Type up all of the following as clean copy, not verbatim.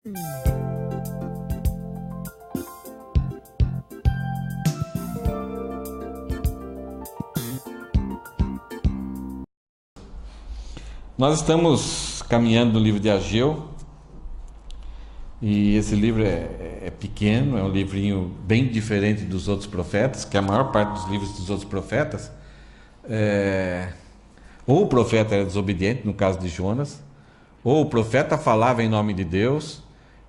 Nós estamos caminhando no livro de Ageu, e esse livro é pequeno, é um livrinho bem diferente dos outros profetas, que a maior parte dos livros dos outros profetas, ou o profeta era desobediente, no caso de Jonas, ou o profeta falava em nome de Deus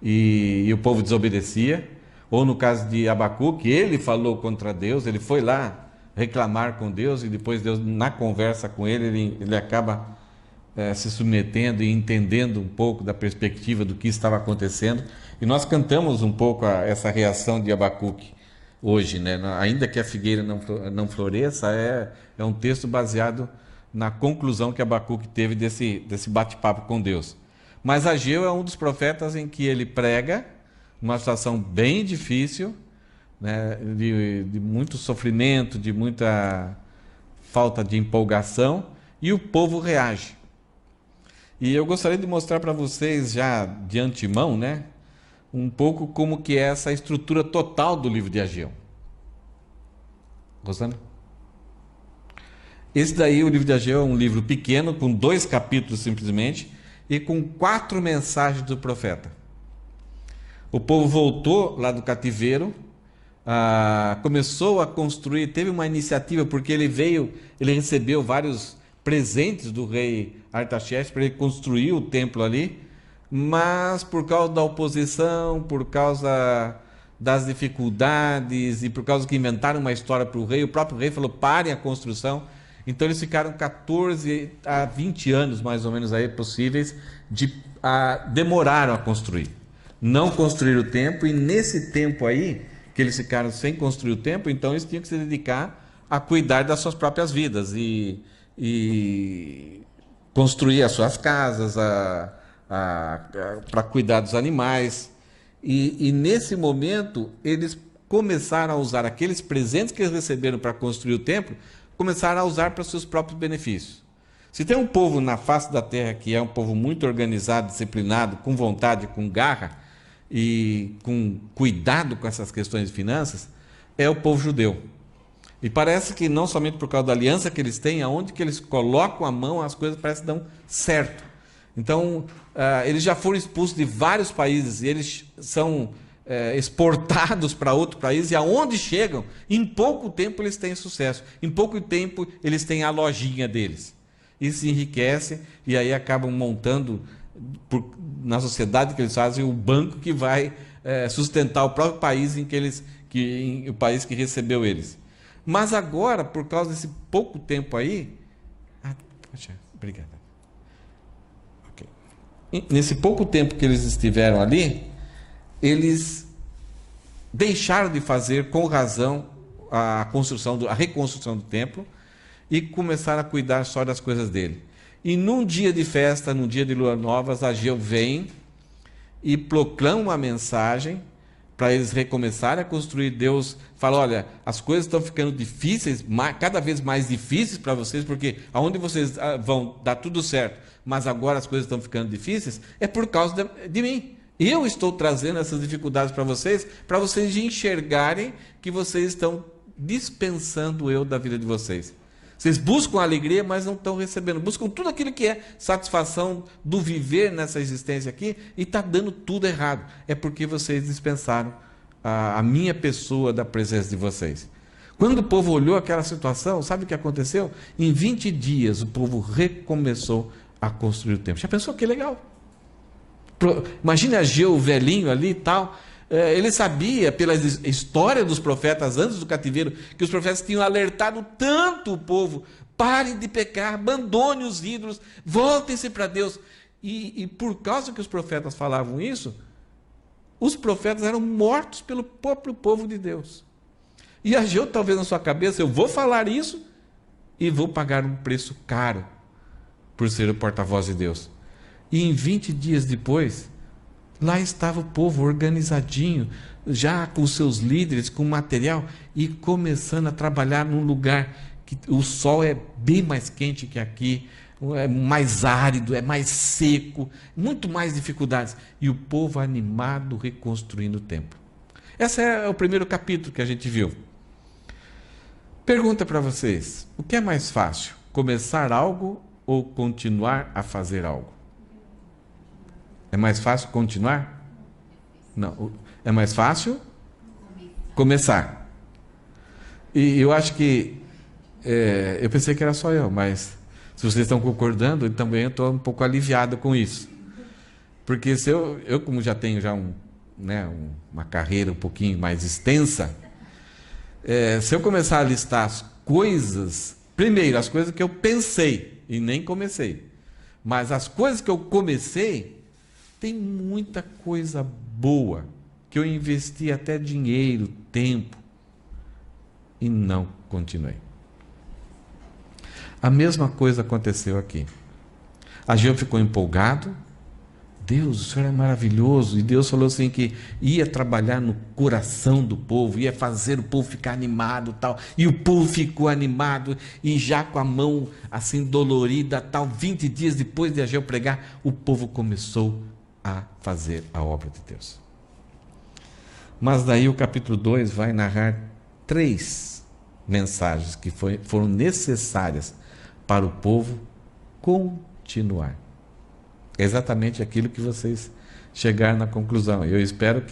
e o povo desobedecia, ou no caso de Abacuque, ele falou contra Deus, ele foi lá reclamar com Deus, e depois Deus, na conversa com ele acaba se submetendo e entendendo um pouco da perspectiva do que estava acontecendo. E nós cantamos um pouco essa reação de Abacuque hoje, né? Ainda que a figueira não floresça, é um texto baseado na conclusão que Abacuque teve desse bate-papo com Deus. Mas Ageu é um dos profetas em que ele prega uma situação bem difícil, né? de muito sofrimento, de muita falta de empolgação, e o povo reage. E eu gostaria de mostrar para vocês já de antemão, né, um pouco como que é essa estrutura total do livro de Ageu. Gostando? Esse daí, o livro de Ageu, é um livro pequeno, com 2 capítulos simplesmente, e com 4 mensagens do profeta. O povo voltou lá do cativeiro, começou a construir, teve uma iniciativa, porque ele recebeu vários presentes do rei Artaxerxes para ele construir o templo ali, mas por causa da oposição, por causa das dificuldades e por causa que inventaram uma história para o rei, o próprio rei falou: parem a construção. Então eles ficaram 14 a 20 anos mais ou menos aí possíveis, demoraram a construir, não construíram o templo, e nesse tempo aí que eles ficaram sem construir o templo, então eles tinham que se dedicar a cuidar das suas próprias vidas e construir as suas casas, para cuidar dos animais. E nesse momento eles começaram a usar aqueles presentes que eles receberam para construir o templo, começaram a usar para seus próprios benefícios. Se tem um povo na face da terra que é um povo muito organizado, disciplinado, com vontade, com garra e com cuidado com essas questões de finanças, é o povo judeu. E parece que não somente por causa da aliança que eles têm, aonde que eles colocam a mão, as coisas parecem que dão certo. Então, eles já foram expulsos de vários países, e eles são exportados para outro país, e aonde chegam, em pouco tempo eles têm sucesso. Em pouco tempo eles têm a lojinha deles. E se enriquecem, e aí acabam montando, na sociedade que eles fazem, o banco que vai sustentar o próprio país o país que recebeu eles. Mas agora, por causa desse pouco tempo aí... obrigado. Okay. Nesse pouco tempo que eles estiveram ali, eles deixaram de fazer com razão a reconstrução do templo, e começaram a cuidar só das coisas dele. E num dia de festa, num dia de lua nova, Ageu vem e proclama uma mensagem para eles recomeçarem a construir. Deus fala: olha, as coisas estão ficando difíceis, cada vez mais difíceis para vocês, porque aonde vocês vão dar tudo certo, mas agora as coisas estão ficando difíceis, é por causa de mim. Eu estou trazendo essas dificuldades para vocês enxergarem que vocês estão dispensando eu da vida de vocês. Vocês buscam alegria, mas não estão recebendo. Buscam tudo aquilo que é satisfação do viver nessa existência aqui, e está dando tudo errado. É porque vocês dispensaram a minha pessoa da presença de vocês. Quando o povo olhou aquela situação, sabe o que aconteceu? Em 20 dias o povo recomeçou a construir o templo. Já pensou que legal? Imagina Ageu, o velhinho ali e tal. Ele sabia, pela história dos profetas antes do cativeiro, que os profetas tinham alertado tanto o povo: parem de pecar, abandone os ídolos, voltem-se para Deus. E por causa que os profetas falavam isso, os profetas eram mortos pelo próprio povo de Deus. E Ageu, talvez na sua cabeça: eu vou falar isso e vou pagar um preço caro por ser o porta-voz de Deus. E em 20 dias depois, lá estava o povo organizadinho, já com seus líderes, com material, e começando a trabalhar num lugar que o sol é bem mais quente que aqui, é mais árido, é mais seco, muito mais dificuldades. E o povo animado reconstruindo o templo. Esse é o primeiro capítulo que a gente viu. Pergunta para vocês: o que é mais fácil? Começar algo ou continuar a fazer algo? É mais fácil continuar? Não. É mais fácil começar. E eu acho que eu pensei que era só eu, mas se vocês estão concordando, também eu estou um pouco aliviado com isso. Porque se eu como já tenho uma carreira um pouquinho mais extensa, se eu começar a listar as coisas, primeiro, as coisas que eu pensei e nem comecei, mas as coisas que eu comecei, tem muita coisa boa, que eu investi até dinheiro, tempo, e não continuei. A mesma coisa aconteceu aqui. Ageu ficou empolgado. Deus, o Senhor é maravilhoso. E Deus falou assim que ia trabalhar no coração do povo, ia fazer o povo ficar animado, tal. E o povo ficou animado, e já com a mão assim dolorida, tal. 20 dias depois de Ageu pregar, o povo começou a fazer a obra de Deus. Mas daí o capítulo 2 vai narrar 3 mensagens que foram necessárias para o povo continuar. É exatamente aquilo que vocês chegaram na conclusão. Eu espero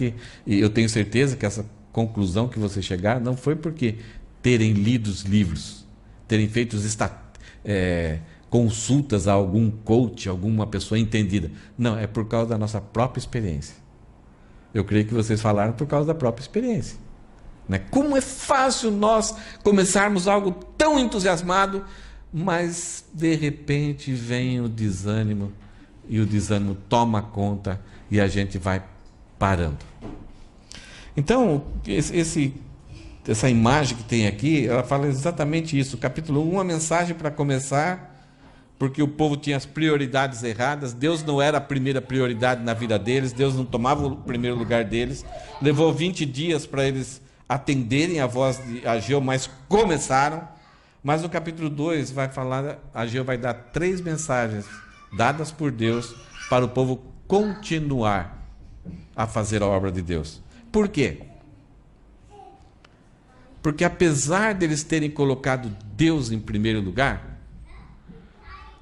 e eu tenho certeza que essa conclusão que vocês chegaram não foi porque terem lido os livros, terem feito consultas a algum coach, alguma pessoa entendida. Não, é por causa da nossa própria experiência. Eu creio que vocês falaram por causa da própria experiência. Né? Como é fácil nós começarmos algo tão entusiasmado, mas de repente vem o desânimo, e o desânimo toma conta e a gente vai parando. Então, essa imagem que tem aqui, ela fala exatamente isso. Capítulo 1, uma mensagem para começar, porque o povo tinha as prioridades erradas. Deus não era a primeira prioridade na vida deles, Deus não tomava o primeiro lugar deles. Levou 20 dias para eles atenderem a voz de Ageu, mas começaram. Mas no capítulo 2 Ageu vai dar 3 mensagens dadas por Deus para o povo continuar a fazer a obra de Deus. Por quê? Porque apesar deles terem colocado Deus em primeiro lugar,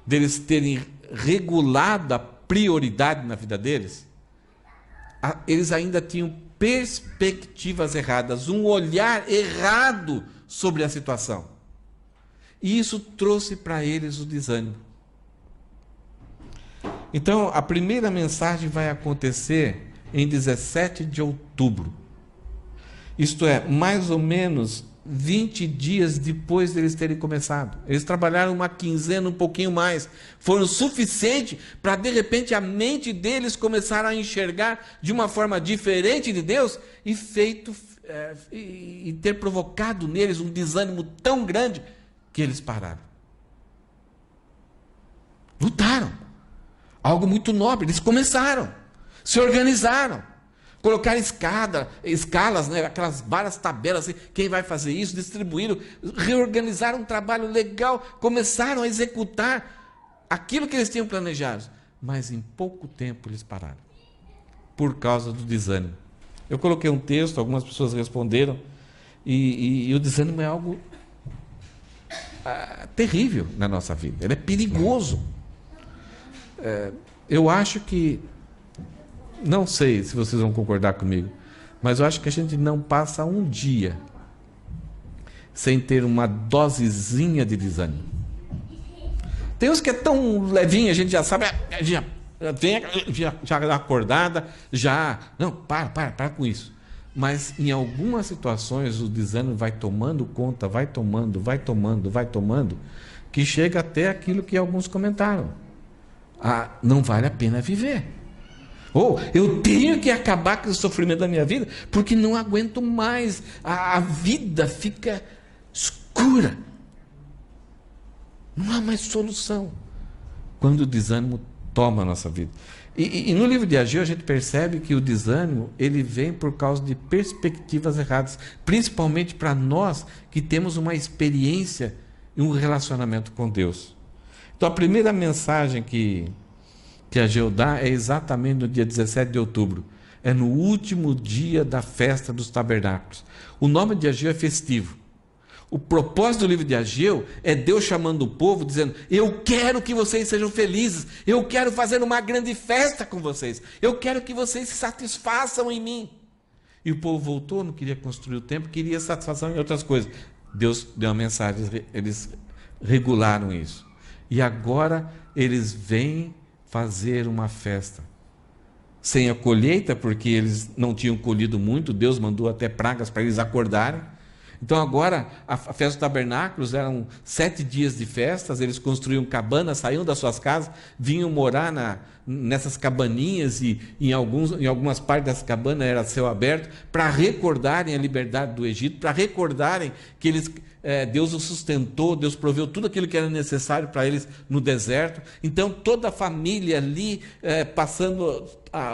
deles terem regulado a prioridade na vida deles, eles ainda tinham perspectivas erradas, um olhar errado sobre a situação. E isso trouxe para eles o desânimo. Então, a primeira mensagem vai acontecer em 17 de outubro. Isto é, mais ou menos 20 dias depois deles terem começado. Eles trabalharam uma quinzena, um pouquinho mais. Foram suficiente para, de repente, a mente deles começar a enxergar de uma forma diferente de Deus e ter provocado neles um desânimo tão grande que eles pararam. Lutaram. Algo muito nobre. Eles começaram. Se organizaram. Colocaram escalas, né, aquelas várias tabelas, assim, quem vai fazer isso, distribuíram, reorganizaram um trabalho legal, começaram a executar aquilo que eles tinham planejado. Mas em pouco tempo eles pararam, por causa do desânimo. Eu coloquei um texto, algumas pessoas responderam, e o desânimo é algo terrível na nossa vida, ele é perigoso. Eu acho que, não sei se vocês vão concordar comigo, mas eu acho que a gente não passa um dia sem ter uma dosezinha de desânimo. Tem uns que é tão levinho, a gente já sabe, já dá acordada, não, para com isso. Mas em algumas situações o desânimo vai tomando conta, vai tomando, que chega até aquilo que alguns comentaram. Não vale a pena viver. Ou eu tenho que acabar com o sofrimento da minha vida, porque não aguento mais. A vida fica escura. Não há mais solução. Quando o desânimo toma a nossa vida. E no livro de Ageu a gente percebe que o desânimo ele vem por causa de perspectivas erradas. Principalmente para nós que temos uma experiência e um relacionamento com Deus. Então a primeira mensagem que Ageu dá é exatamente no dia 17 de outubro. É no último dia da festa dos tabernáculos. O nome de Ageu é festivo. O propósito do livro de Ageu é Deus chamando o povo, dizendo: eu quero que vocês sejam felizes, eu quero fazer uma grande festa com vocês, eu quero que vocês se satisfaçam em mim. E o povo voltou, não queria construir o templo, queria satisfação em outras coisas. Deus deu uma mensagem, eles regularam isso. E agora eles vêm fazer uma festa. Sem a colheita, porque eles não tinham colhido muito, Deus mandou até pragas para eles acordarem. Então agora a festa dos tabernáculos eram 7 dias de festas, eles construíam cabanas, saíam das suas casas, vinham morar nessas cabaninhas, e em algumas partes das cabanas era céu aberto, para recordarem a liberdade do Egito, para recordarem que Deus os sustentou, Deus proveu tudo aquilo que era necessário para eles no deserto. Então toda a família ali passando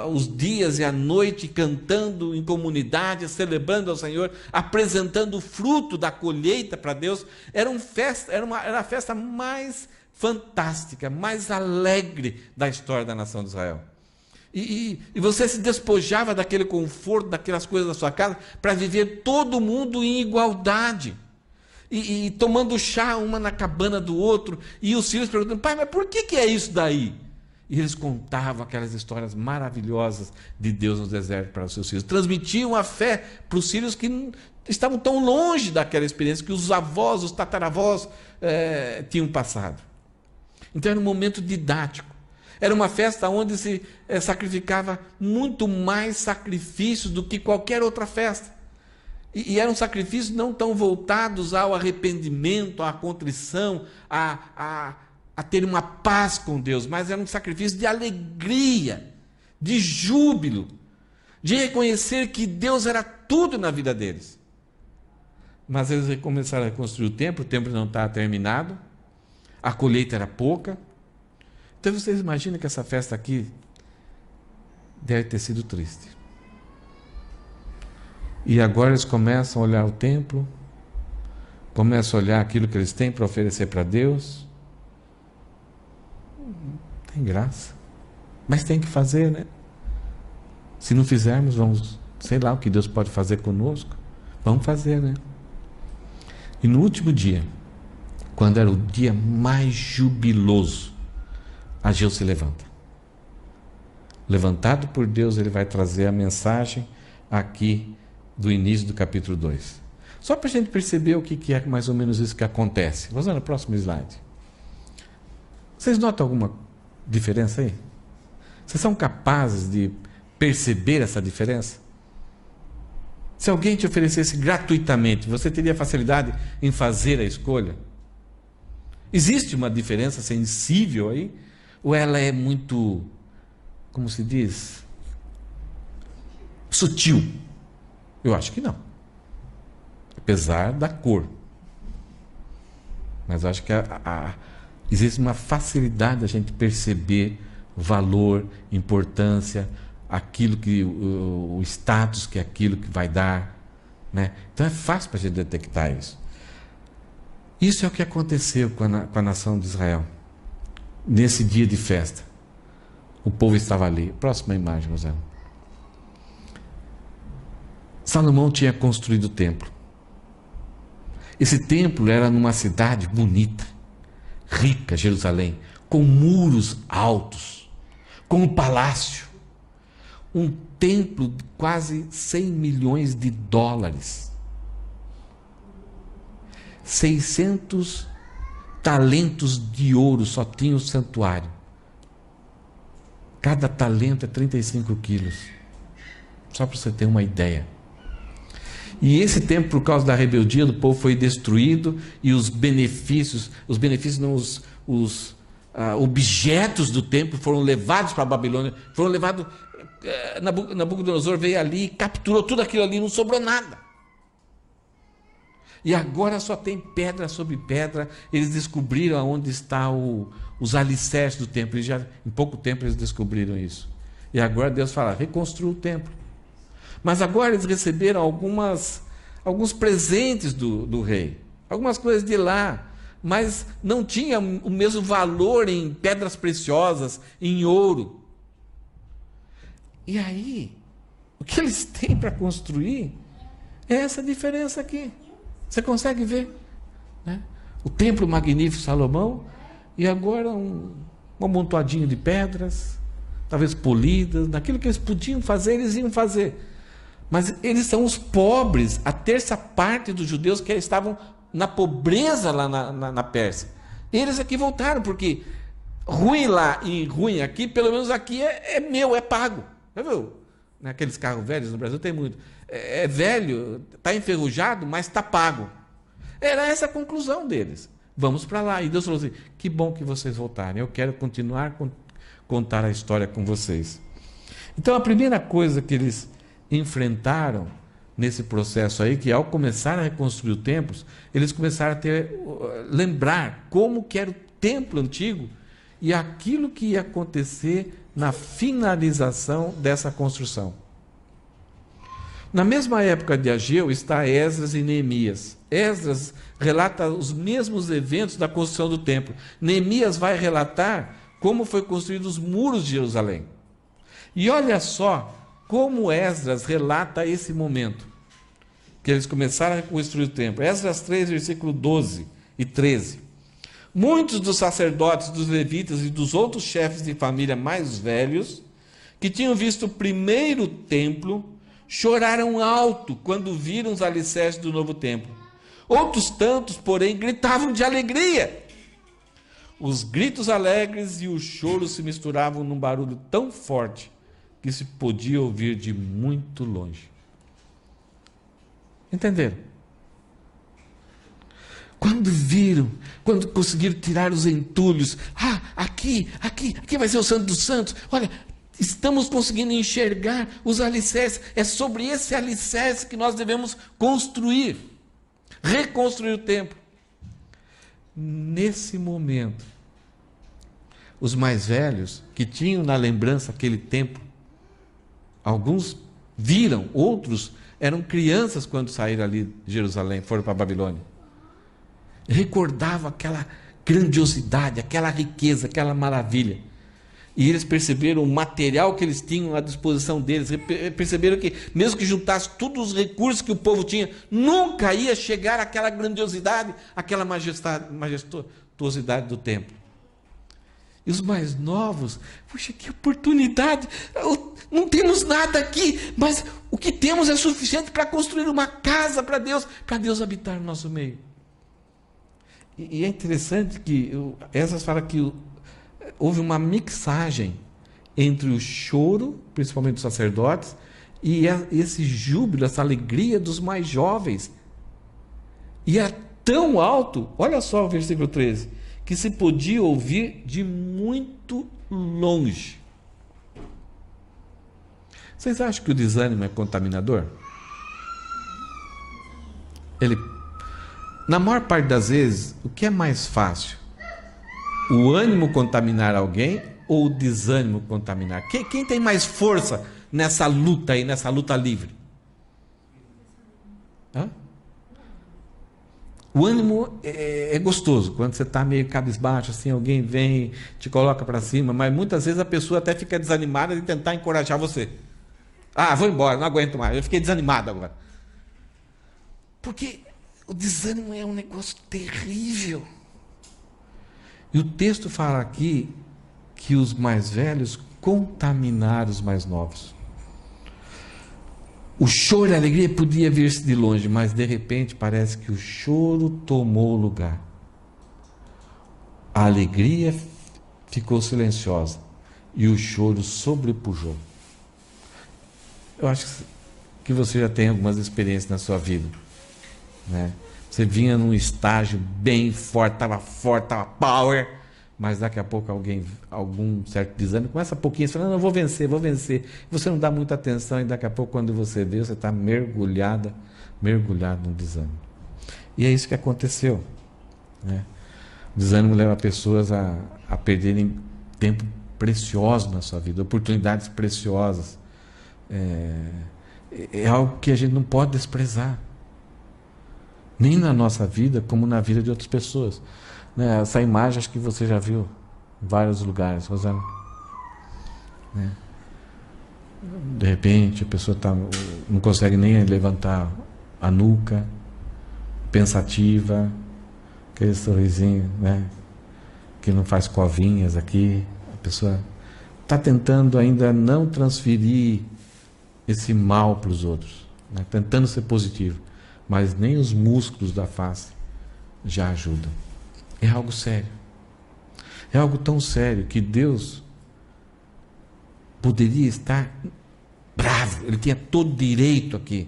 os dias e a noite cantando em comunidade, celebrando ao Senhor, apresentando o fruto da colheita para Deus. Era a festa mais fantástica, mais alegre da história da nação de Israel. E você se despojava daquele conforto, daquelas coisas da sua casa, para viver todo mundo em igualdade. E tomando chá uma na cabana do outro, e os filhos perguntando: pai, mas por que é isso daí? E eles contavam aquelas histórias maravilhosas de Deus no deserto para os seus filhos. Transmitiam a fé para os filhos que estavam tão longe daquela experiência que os avós, os tataravós tinham passado. Então era um momento didático. Era uma festa onde se sacrificava muito mais sacrifícios do que qualquer outra festa. E eram sacrifícios não tão voltados ao arrependimento, à contrição, a ter uma paz com Deus, mas era um sacrifício de alegria, de júbilo, de reconhecer que Deus era tudo na vida deles. Mas eles começaram a construir o templo não estava terminado, a colheita era pouca. Então vocês imaginam que essa festa aqui deve ter sido triste. E agora eles começam a olhar o templo, começam a olhar aquilo que eles têm para oferecer para Deus. Tem graça, mas tem que fazer, né? Se não fizermos, vamos, sei lá o que Deus pode fazer conosco. Vamos fazer, né? E no último dia, quando era o dia mais jubiloso, Ageu se levanta. Levantado por Deus, ele vai trazer a mensagem aqui do início do capítulo 2. Só para a gente perceber o que é mais ou menos isso que acontece. Vamos lá no próximo slide. Vocês notam alguma diferença aí? Vocês são capazes de perceber essa diferença? Se alguém te oferecesse gratuitamente, você teria facilidade em fazer a escolha? Existe uma diferença sensível aí? Ou ela é muito, como se diz, sutil? Eu acho que não. Apesar da cor. Mas eu acho que existe uma facilidade da gente perceber valor, importância, aquilo que o status que é aquilo que vai dar, né? Então é fácil para a gente detectar isso. Isso é o que aconteceu com a nação de Israel nesse dia de festa. O povo estava ali. Próxima imagem, Rosana. Salomão tinha construído o templo. Esse templo era numa cidade bonita, rica, Jerusalém, com muros altos, com um palácio, um templo de quase 100 milhões de dólares, 600 talentos de ouro só tinha o santuário. Cada talento é 35 quilos, só para você ter uma ideia. E esse templo, por causa da rebeldia do povo, foi destruído, e os benefícios não, os objetos do templo foram levados para a Babilônia, foram levados. Nabucodonosor veio ali e capturou tudo aquilo ali, não sobrou nada. E agora só tem pedra sobre pedra. Eles descobriram onde estão os alicerces do templo. E em pouco tempo eles descobriram isso. E agora Deus fala: reconstrua o templo. Mas agora eles receberam alguns presentes do rei. Algumas coisas de lá. mas não tinha o mesmo valor em pedras preciosas, em ouro. E aí, o que eles têm para construir é essa diferença aqui. Você consegue ver, né? O templo magnífico de Salomão, e agora um amontoadinho de pedras, talvez polidas, naquilo que eles podiam fazer, eles iam fazer. Mas eles são os pobres, a terça parte dos judeus que estavam na pobreza lá na Pérsia. Eles aqui voltaram, porque ruim lá e ruim aqui, pelo menos aqui é meu, é pago. Já viu? Naqueles carros velhos no Brasil tem muito. É velho, está enferrujado, mas está pago. Era essa a conclusão deles. Vamos para lá. E Deus falou assim: que bom que vocês voltarem. Eu quero continuar a contar a história com vocês. Então a primeira coisa que eles enfrentaram nesse processo aí, que ao começar a reconstruir o templo, eles começaram a lembrar como que era o templo antigo e aquilo que ia acontecer na finalização dessa construção. Na mesma época de Ageu está Esdras e Neemias. Esdras relata os mesmos eventos da construção do templo. Neemias vai relatar como foi construído os muros de Jerusalém. E olha só como Esdras relata esse momento, que eles começaram a reconstruir o templo. Esdras 3, versículo 12 e 13. Muitos dos sacerdotes, dos levitas e dos outros chefes de família mais velhos, que tinham visto o primeiro templo, choraram alto quando viram os alicerces do novo templo. Outros tantos, porém, gritavam de alegria. Os gritos alegres e o choro se misturavam num barulho tão forte que se podia ouvir de muito longe. Entenderam? Quando viram, quando conseguiram tirar os entulhos, aqui vai ser o Santo dos Santos, olha, estamos conseguindo enxergar os alicerces, é sobre esse alicerce que nós devemos construir, reconstruir o templo. Nesse momento, os mais velhos, que tinham na lembrança aquele templo, alguns viram, outros eram crianças quando saíram ali de Jerusalém, foram para a Babilônia. Recordavam aquela grandiosidade, aquela riqueza, aquela maravilha. E eles perceberam o material que eles tinham à disposição deles, perceberam que, mesmo que juntasse todos os recursos que o povo tinha, nunca ia chegar àquela grandiosidade, àquela majestuosidade do templo. E os mais novos, puxa, que oportunidade, não temos nada aqui, mas o que temos é suficiente para construir uma casa para Deus habitar no nosso meio. E é interessante que essas falam que houve uma mixagem entre o choro, principalmente dos sacerdotes, e esse júbilo, essa alegria dos mais jovens. E é tão alto, olha só o versículo 13, que se podia ouvir de muito longe. Vocês acham que o desânimo é contaminador? Na maior parte das vezes, o que é mais fácil? O ânimo contaminar alguém ou o desânimo contaminar? Quem tem mais força nessa luta aí, nessa luta livre? Hã? O ânimo é gostoso, quando você está meio cabisbaixo, assim, alguém vem, te coloca para cima, mas muitas vezes a pessoa até fica desanimada de tentar encorajar você. Vou embora, não aguento mais, eu fiquei desanimado agora. Porque o desânimo é um negócio terrível. E o texto fala aqui que os mais velhos contaminaram os mais novos. O choro e a alegria podia vir-se de longe, mas de repente parece que o choro tomou lugar. A alegria ficou silenciosa e o choro sobrepujou. Eu acho que você já tem algumas experiências na sua vida, né? Você vinha num estágio bem forte, estava power, mas daqui a pouco algum certo desânimo, começa pouquinho, você fala, não, eu vou vencer. Você não dá muita atenção e daqui a pouco, quando você vê, você está mergulhado no desânimo. E é isso que aconteceu, né? O desânimo leva pessoas a perderem tempo precioso na sua vida, oportunidades preciosas. É algo que a gente não pode desprezar. Nem na nossa vida, como na vida de outras pessoas. Né? Essa imagem acho que você já viu em vários lugares, Rosana. Né? De repente a pessoa não consegue nem levantar a nuca, pensativa, aquele sorrisinho, né? Que não faz covinhas aqui. A pessoa está tentando ainda não transferir esse mal para os outros, né? Tentando ser positivo, mas nem os músculos da face já ajudam. É algo sério. É algo tão sério que Deus poderia estar bravo. Ele tinha todo direito aqui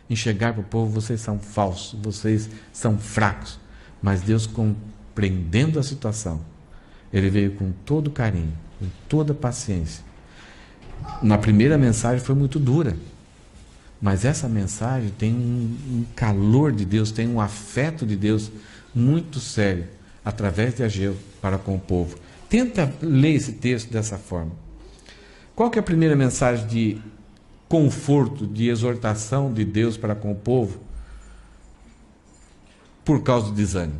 em chegar para o povo: vocês são falsos, vocês são fracos. Mas Deus, compreendendo a situação, Ele veio com todo carinho, com toda paciência. Na primeira mensagem foi muito dura, mas essa mensagem tem um calor de Deus, tem um afeto de Deus muito sério, através de Ageu para com o povo. Tenta ler esse texto dessa forma. Qual que é a primeira mensagem de conforto, de exortação de Deus para com o povo por causa do desânimo?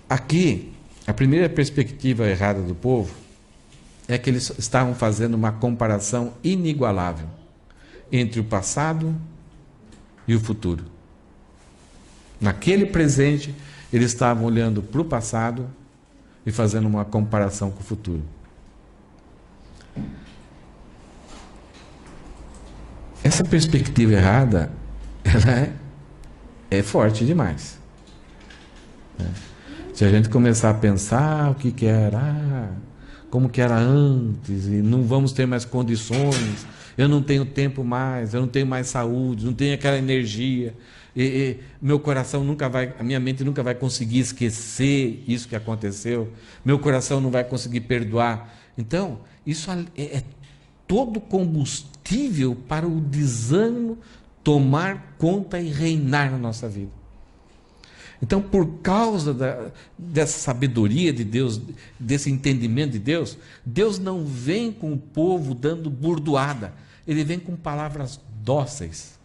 Aqui, a primeira perspectiva errada do povo é que eles estavam fazendo uma comparação inigualável entre o passado e o futuro. Naquele presente, eles estavam olhando para o passado e fazendo uma comparação com o futuro. Essa perspectiva errada, ela é forte demais. Se a gente começar a pensar o que era, como que era antes, e não vamos ter mais condições, eu não tenho tempo mais, eu não tenho mais saúde, não tenho aquela energia, e meu coração nunca vai, a minha mente nunca vai conseguir esquecer isso que aconteceu, meu coração não vai conseguir perdoar. Então, isso é todo combustível para o desânimo tomar conta e reinar na nossa vida. Então, por causa dessa sabedoria de Deus, desse entendimento de Deus, Deus não vem com o povo dando burdoada, Ele vem com palavras dóceis.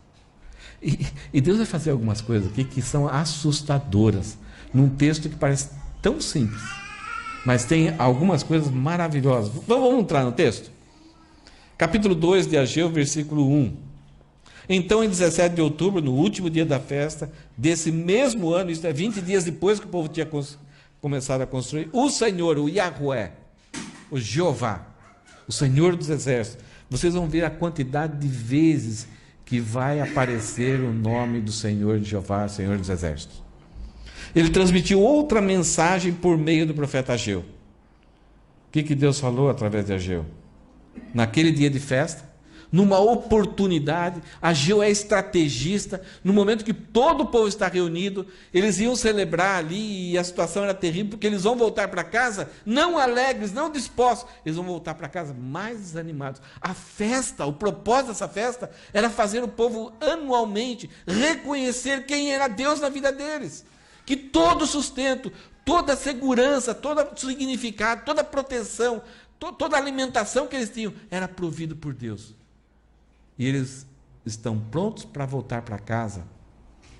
E Deus vai fazer algumas coisas aqui que são assustadoras, num texto que parece tão simples, mas tem algumas coisas maravilhosas. Vamos entrar no texto? Capítulo 2 de Ageu, versículo 1. Então, em 17 de outubro, no último dia da festa, desse mesmo ano, isto é, 20 dias depois que o povo tinha começado a construir, o Senhor, o Yahweh, o Jeová, o Senhor dos Exércitos, vocês vão ver a quantidade de vezes que vai aparecer o nome do Senhor de Jeová, Senhor dos Exércitos. Ele transmitiu outra mensagem por meio do profeta Ageu. O que Deus falou através de Ageu? Naquele dia de festa, numa oportunidade, Ageu é estrategista, no momento que todo o povo está reunido, eles iam celebrar ali, e a situação era terrível, porque eles vão voltar para casa, não alegres, não dispostos, eles vão voltar para casa mais desanimados. A festa, o propósito dessa festa, era fazer o povo anualmente reconhecer quem era Deus na vida deles, que todo sustento, toda segurança, todo significado, toda proteção, toda alimentação que eles tinham, era provido por Deus. E eles estão prontos para voltar para casa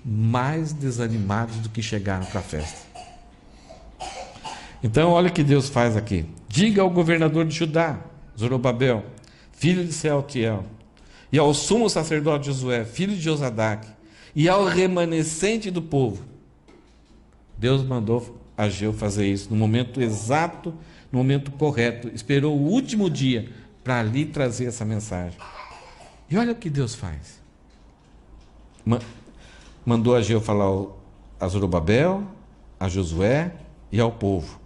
mais desanimados do que chegaram para a festa. Então, olha o que Deus faz aqui. Diga ao governador de Judá, Zorobabel, filho de Sealtiel, e ao sumo sacerdote Josué, filho de Josadaque, e ao remanescente do povo. Deus mandou Ageu fazer isso no momento exato, no momento correto. Esperou o último dia para ali trazer essa mensagem. E olha o que Deus faz. Mandou Ageu falar a Zorobabel, a Josué e ao povo.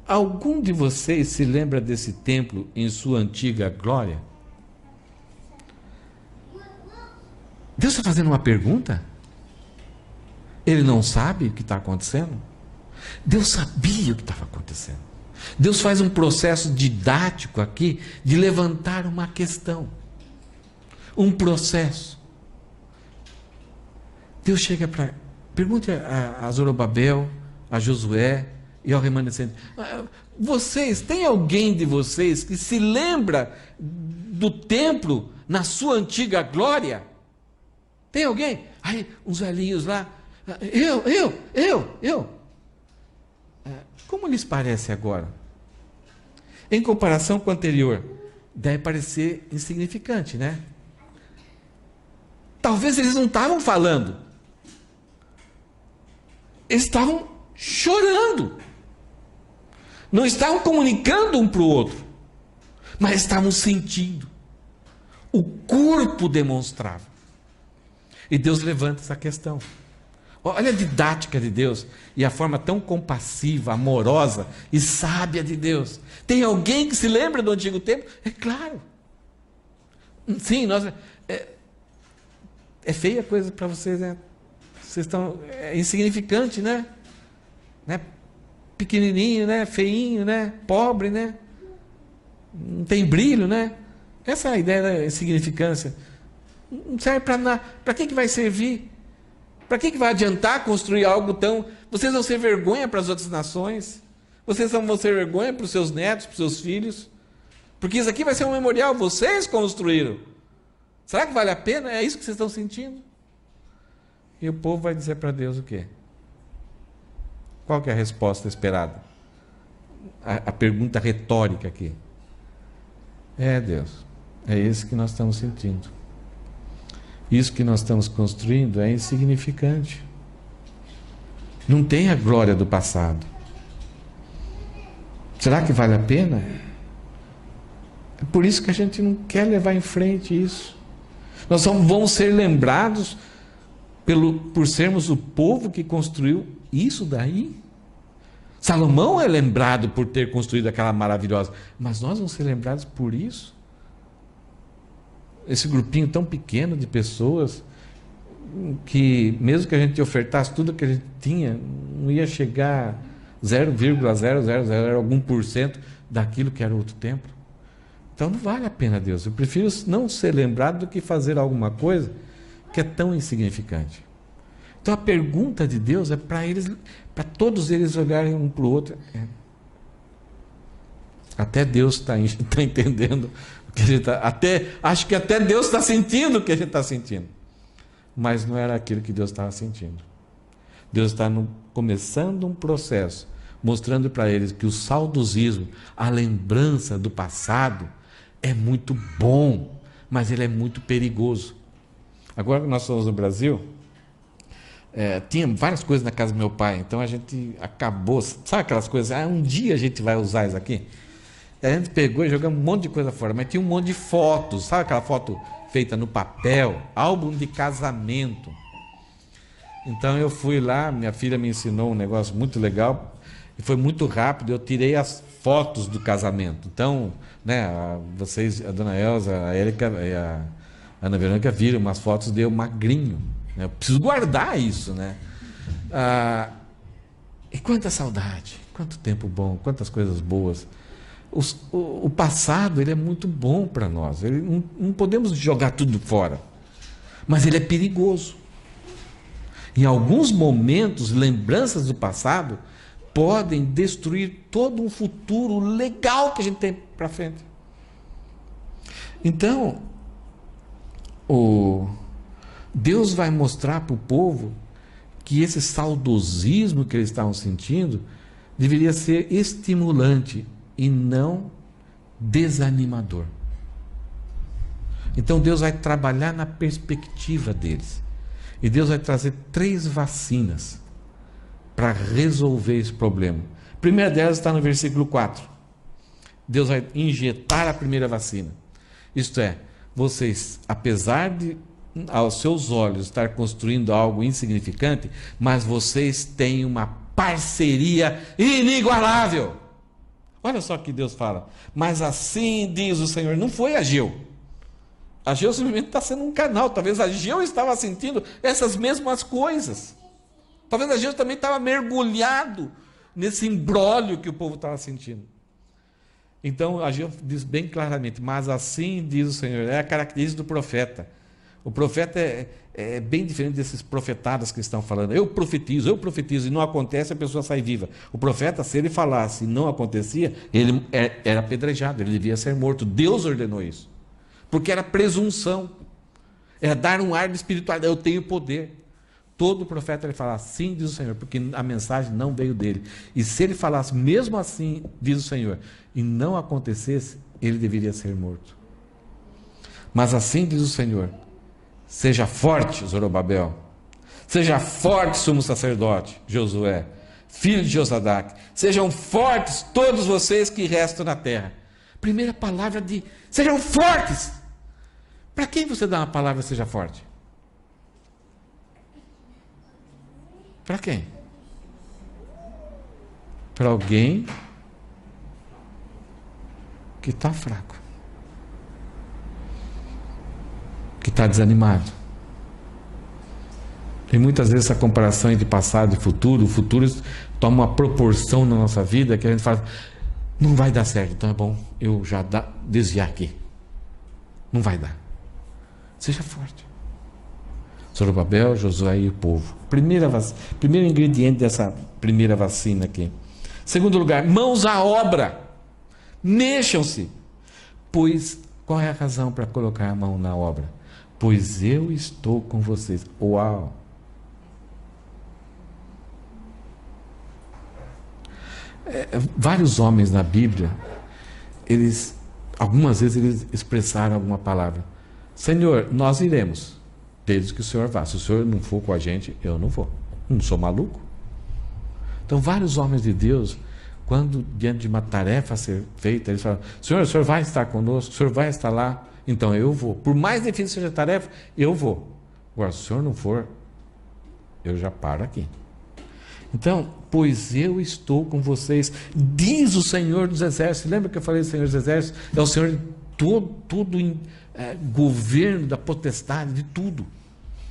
Algum de vocês se lembra desse templo em sua antiga glória? Deus está fazendo uma pergunta? Ele não sabe o que está acontecendo? Deus sabia o que estava acontecendo. Deus faz um processo didático aqui de levantar uma questão. Um processo. Deus chega para... Pergunte a Zorobabel, a Josué e ao remanescente. Vocês, tem alguém de vocês que se lembra do templo na sua antiga glória? Tem alguém? Aí, uns velhinhos lá, eu. Como lhes parece agora? Em comparação com o anterior, deve parecer insignificante, né? Talvez eles não estavam falando. Eles estavam chorando. Não estavam comunicando um para o outro, mas estavam sentindo. O corpo demonstrava. E Deus levanta essa questão. Olha a didática de Deus e a forma tão compassiva, amorosa e sábia de Deus. Tem alguém que se lembra do antigo tempo? É claro. Sim, é feia a coisa para vocês, né? Vocês estão insignificante, né? Pequenininho, né? Feinho, né? Pobre, né? Não tem brilho, né? Essa é a ideia da insignificância. Não serve para nada. Para que vai servir? Para que vai adiantar construir algo tão... Vocês vão ser vergonha para as outras nações. Vocês vão ser vergonha para os seus netos, para os seus filhos. Porque isso aqui vai ser um memorial. Vocês construíram. Será que vale a pena? É isso que vocês estão sentindo? E o povo vai dizer para Deus o quê? Qual que é a resposta esperada? A pergunta retórica aqui. Deus, é isso que nós estamos sentindo. Isso que nós estamos construindo é insignificante. Não tem a glória do passado. Será que vale a pena? É por isso que a gente não quer levar em frente isso. Nós vamos ser lembrados por sermos o povo que construiu isso daí. Salomão é lembrado por ter construído aquela maravilhosa, mas nós vamos ser lembrados por isso? Esse grupinho tão pequeno de pessoas que, mesmo que a gente ofertasse tudo que a gente tinha, não ia chegar 0,000 algum por cento daquilo que era o outro templo. Então não vale a pena, Deus. Eu prefiro não ser lembrado do que fazer alguma coisa que é tão insignificante. Então a pergunta de Deus é para eles, para todos eles olharem um para o outro. Até Deus está entendendo o que a gente está. Acho que até Deus está sentindo o que a gente está sentindo. Mas não era aquilo que Deus estava sentindo. Deus está começando um processo, mostrando para eles que o saudosismo, a lembrança do passado, é muito bom, mas ele é muito perigoso. Agora que nós somos no Brasil, tinha várias coisas na casa do meu pai, então a gente acabou, sabe aquelas coisas, um dia a gente vai usar isso aqui? E a gente pegou e jogou um monte de coisa fora, mas tinha um monte de fotos, sabe aquela foto feita no papel, álbum de casamento. Então eu fui lá, minha filha me ensinou um negócio muito legal, e foi muito rápido, eu tirei as fotos do casamento. Então, vocês, a dona Elza, a Érica e a Ana Verônica viram umas fotos de eu magrinho. Eu preciso guardar isso, né? E quanta saudade, quanto tempo bom, quantas coisas boas. O passado, ele é muito bom para nós. Não podemos jogar tudo fora. Mas ele é perigoso. Em alguns momentos, lembranças do passado podem destruir todo um futuro legal que a gente tem para frente. Então, Deus vai mostrar para o povo que esse saudosismo que eles estavam sentindo deveria ser estimulante e não desanimador. Então Deus vai trabalhar na perspectiva deles. E Deus vai trazer 3 vacinas para resolver esse problema. A primeira delas está no versículo 4. Deus vai injetar a primeira vacina. Isto é, vocês, apesar de aos seus olhos estar construindo algo insignificante, mas vocês têm uma parceria inigualável. Olha só o que Deus fala. Mas assim diz o Senhor. Não foi Ageu. Ageu simplesmente está sendo um canal. Talvez Ageu estava sentindo essas mesmas coisas. Talvez Ageu também estava mergulhado nesse imbróglio que o povo estava sentindo. Então Ageu diz bem claramente, mas assim diz o Senhor. É a característica do profeta. O profeta é bem diferente desses profetadas que estão falando. Eu profetizo, e não acontece, a pessoa sai viva. O profeta, se ele falasse e não acontecia, ele era apedrejado, ele devia ser morto. Deus ordenou isso. Porque era presunção. É dar um ar de espiritualidade. Eu tenho poder. Todo profeta ele fala, assim diz o Senhor, porque a mensagem não veio dele. E se ele falasse, mesmo assim, diz o Senhor, e não acontecesse, ele deveria ser morto. Mas assim diz o Senhor, seja forte, Zorobabel, seja forte, sumo sacerdote, Josué, filho de Josadaque, sejam fortes todos vocês que restam na terra. Primeira palavra de, sejam fortes. Para quem você dá uma palavra seja forte? Para quem? Para alguém que está fraco, que está desanimado. Tem muitas vezes essa comparação entre passado e futuro. O futuro toma uma proporção na nossa vida que a gente fala, não vai dar certo, então é bom eu já desviar aqui. Não vai dar. Seja forte. Zorobabel, Josué e o povo. Primeiro ingrediente dessa primeira vacina aqui. Segundo lugar, mãos à obra. Mexam-se. Pois, qual é a razão para colocar a mão na obra? Pois eu estou com vocês. Uau! Vários homens na Bíblia, algumas vezes eles expressaram alguma palavra. Senhor, nós iremos. Desde que o Senhor vá. Se o Senhor não for com a gente, eu não vou. Não sou maluco. Então, vários homens de Deus, quando diante de uma tarefa a ser feita, eles falam, Senhor, o Senhor vai estar conosco, o Senhor vai estar lá, então eu vou. Por mais difícil seja a tarefa, eu vou. Agora, se o Senhor não for, eu já paro aqui. Então, pois eu estou com vocês, diz o Senhor dos Exércitos. Lembra que eu falei do Senhor dos Exércitos? É o Senhor de todo governo, da potestade, de tudo.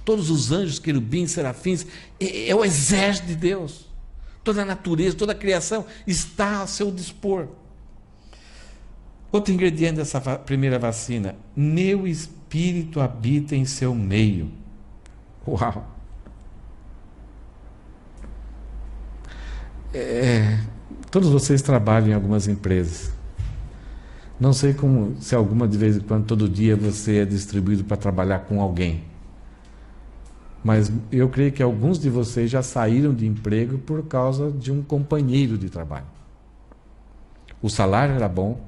Todos os anjos, querubins, serafins, é o exército de Deus. Toda a natureza, toda a criação está a seu dispor. Outro ingrediente dessa primeira vacina, meu espírito habita em seu meio. Uau! Todos vocês trabalham em algumas empresas. Não sei se alguma de vez em quando, todo dia, você é distribuído para trabalhar com alguém. Mas eu creio que alguns de vocês já saíram de emprego por causa de um companheiro de trabalho. O salário era bom,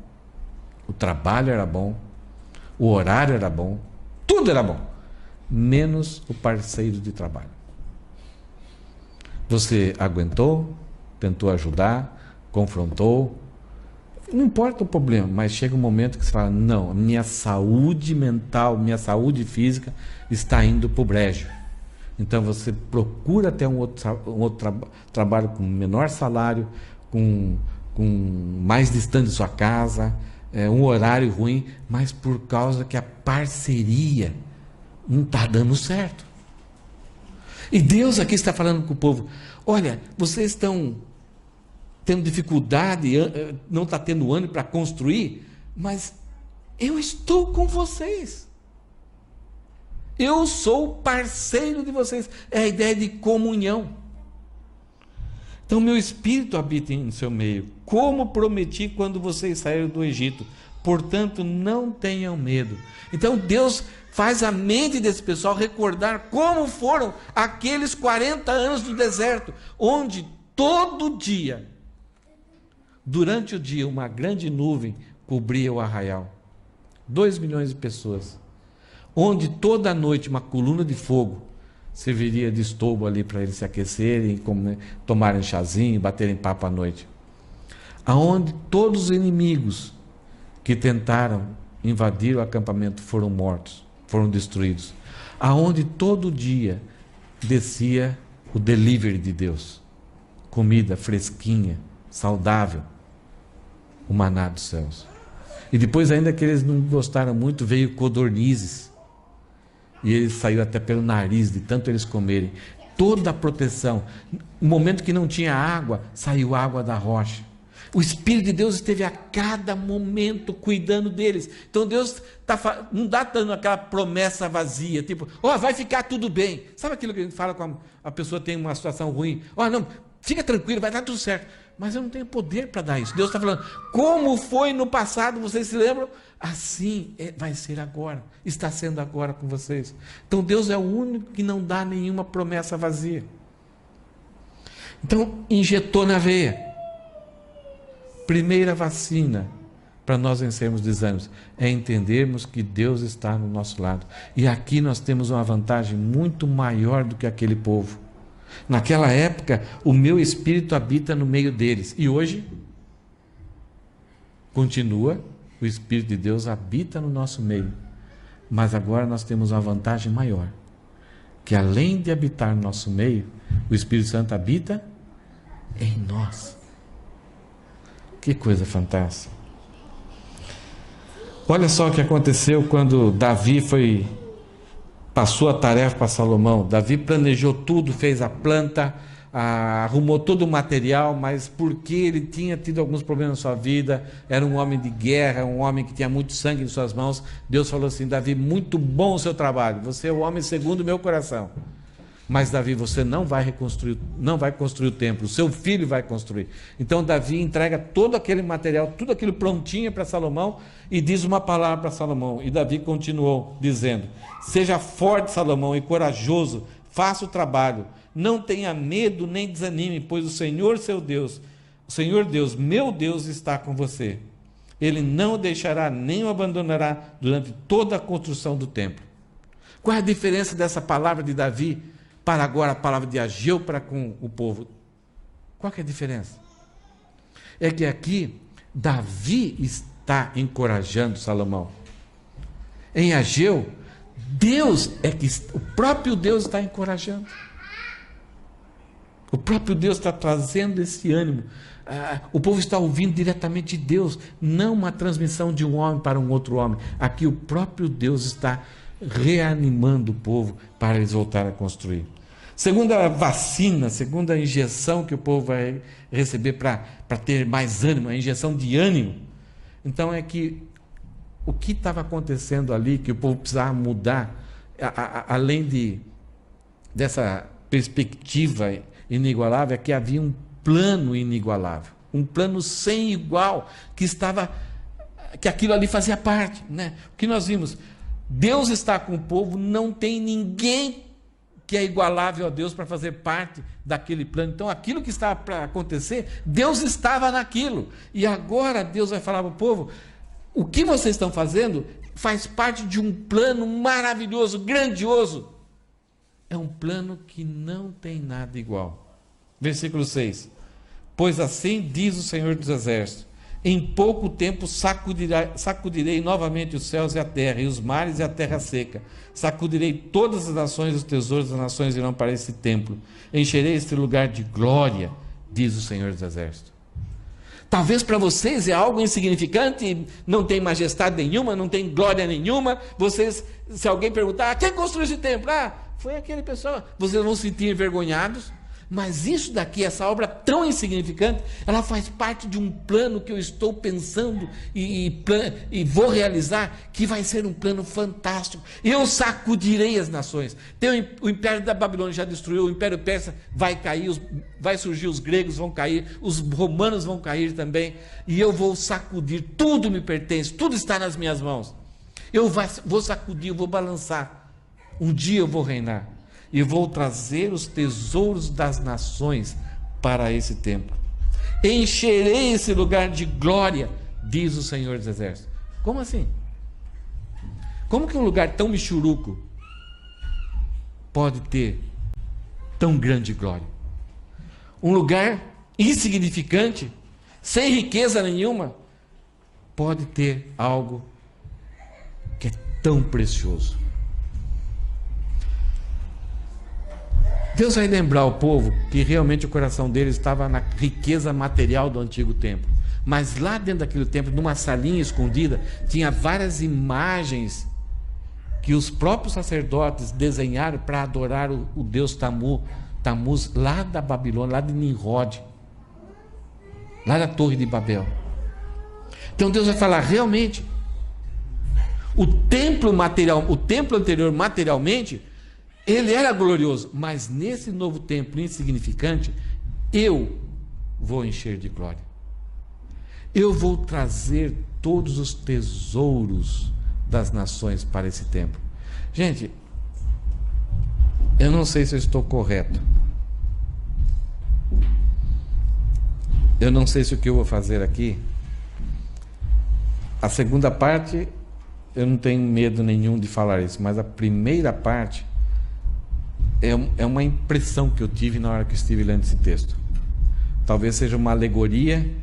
o trabalho era bom, o horário era bom, tudo era bom, menos o parceiro de trabalho. Você aguentou, tentou ajudar, confrontou, não importa o problema, mas chega um momento que você fala, não, minha saúde mental, minha saúde física está indo para o brejo. Então você procura ter um outro trabalho com menor salário, com mais distante de sua casa, um horário ruim, mas por causa que a parceria não está dando certo. E Deus aqui está falando com o povo, olha, vocês estão tendo dificuldade, não está tendo ânimo para construir, mas eu estou com vocês. Eu sou parceiro de vocês. É a ideia de comunhão. Então, meu espírito habita em seu meio, como prometi quando vocês saíram do Egito. Portanto, não tenham medo. Então, Deus faz a mente desse pessoal recordar como foram aqueles 40 anos do deserto, onde todo dia, durante o dia, uma grande nuvem cobria o arraial. 2 milhões de pessoas. Onde toda noite uma coluna de fogo serviria de estoubo ali para eles se aquecerem, tomarem chazinho, baterem papo à noite. Aonde todos os inimigos que tentaram invadir o acampamento foram mortos, foram destruídos. Aonde todo dia descia o delivery de Deus. Comida fresquinha, saudável, o maná dos céus. E depois, ainda que eles não gostaram muito, veio codornizes. E ele saiu até pelo nariz, de tanto eles comerem. Toda a proteção. No momento que não tinha água, saiu água da rocha. O Espírito de Deus esteve a cada momento cuidando deles. Então Deus não está dando aquela promessa vazia, tipo, vai ficar tudo bem. Sabe aquilo que a gente fala quando a pessoa tem uma situação ruim? Não, fica tranquilo, vai dar tudo certo. mas eu não tenho poder para dar isso. Deus está falando, como foi no passado, vocês se lembram? Assim vai ser agora, está sendo agora com vocês. Então Deus é o único que não dá nenhuma promessa vazia. Então injetou na veia. Primeira vacina para nós vencermos desânimos é entendermos que Deus está no nosso lado. E aqui nós temos uma vantagem muito maior do que aquele povo. Naquela época, o meu espírito habita no meio deles. E hoje, continua, o Espírito de Deus habita no nosso meio. Mas agora nós temos uma vantagem maior. Que além de habitar no nosso meio, o Espírito Santo habita em nós. Que coisa fantástica. Olha só o que aconteceu quando Davi passou a tarefa para Salomão. Davi planejou tudo, fez a planta, arrumou todo o material, mas porque ele tinha tido alguns problemas na sua vida, era um homem de guerra, um homem que tinha muito sangue em suas mãos, Deus falou assim, Davi, muito bom o seu trabalho, você é o homem segundo o meu coração. Mas Davi, você não vai construir o templo, o seu filho vai construir. Então Davi entrega todo aquele material, tudo aquilo prontinho para Salomão e diz uma palavra para Salomão. E Davi continuou dizendo, seja forte Salomão e corajoso, faça o trabalho, não tenha medo nem desanime, pois o Senhor seu Deus, o Senhor Deus, meu Deus está com você. Ele não o deixará nem o abandonará durante toda a construção do templo. Qual é a diferença dessa palavra de Davi para agora a palavra de Ageu para com o povo? Qual que é a diferença? É que aqui Davi está encorajando Salomão. Em Ageu, o próprio Deus está encorajando. O próprio Deus está trazendo esse ânimo. O povo está ouvindo diretamente de Deus, não uma transmissão de um homem para um outro homem. Aqui o próprio Deus está reanimando o povo para eles voltarem a construir. Segunda vacina, segunda injeção que o povo vai receber para ter mais ânimo, a injeção de ânimo. Então é que o que estava acontecendo ali, que o povo precisava mudar, além dessa perspectiva inigualável, é que havia um plano inigualável, um plano sem igual, que aquilo ali fazia parte, né? O que nós vimos, Deus está com o povo, não tem ninguém que é igualável a Deus para fazer parte daquele plano. Então aquilo que estava para acontecer, Deus estava naquilo, e agora Deus vai falar para o povo, o que vocês estão fazendo faz parte de um plano maravilhoso, grandioso, é um plano que não tem nada igual. Versículo 6, pois assim diz o Senhor dos Exércitos, em pouco tempo sacudirei novamente os céus e a terra, e os mares e a terra seca. Sacudirei todas as nações, os tesouros das nações irão para esse templo. Encherei este lugar de glória, diz o Senhor dos Exércitos. Talvez para vocês é algo insignificante, não tem majestade nenhuma, não tem glória nenhuma. Vocês, se alguém perguntar, quem construiu esse templo? Foi aquele pessoal. Vocês vão se sentir envergonhados. Mas isso daqui, essa obra tão insignificante, ela faz parte de um plano que eu estou pensando e vou realizar, que vai ser um plano fantástico. Eu sacudirei as nações. O Império da Babilônia já destruiu, o Império Persa vai cair, vai surgir, os gregos vão cair, os romanos vão cair também, e eu vou sacudir, tudo me pertence, tudo está nas minhas mãos. Eu vou sacudir, eu vou balançar. Um dia eu vou reinar. E vou trazer os tesouros das nações para esse templo. Encherei esse lugar de glória, diz o Senhor dos Exércitos. Como assim? Como que um lugar tão michuruco pode ter tão grande glória? Um lugar insignificante, sem riqueza nenhuma, pode ter algo que é tão precioso. Deus vai lembrar o povo que realmente o coração deles estava na riqueza material do antigo templo. Mas lá dentro daquele templo, numa salinha escondida, tinha várias imagens que os próprios sacerdotes desenharam para adorar o Deus Tamuz, lá da Babilônia, lá de Nimrod, lá da Torre de Babel. Então Deus vai falar, realmente, o templo anterior materialmente, ele era glorioso, mas nesse novo templo insignificante, eu vou encher de glória. Eu vou trazer todos os tesouros das nações para esse templo. Gente, eu não sei se eu estou correto. Eu não sei se o que eu vou fazer aqui. A segunda parte, eu não tenho medo nenhum de falar isso, mas a primeira parte é uma impressão que eu tive na hora que eu estive lendo esse texto. Talvez seja uma alegoria,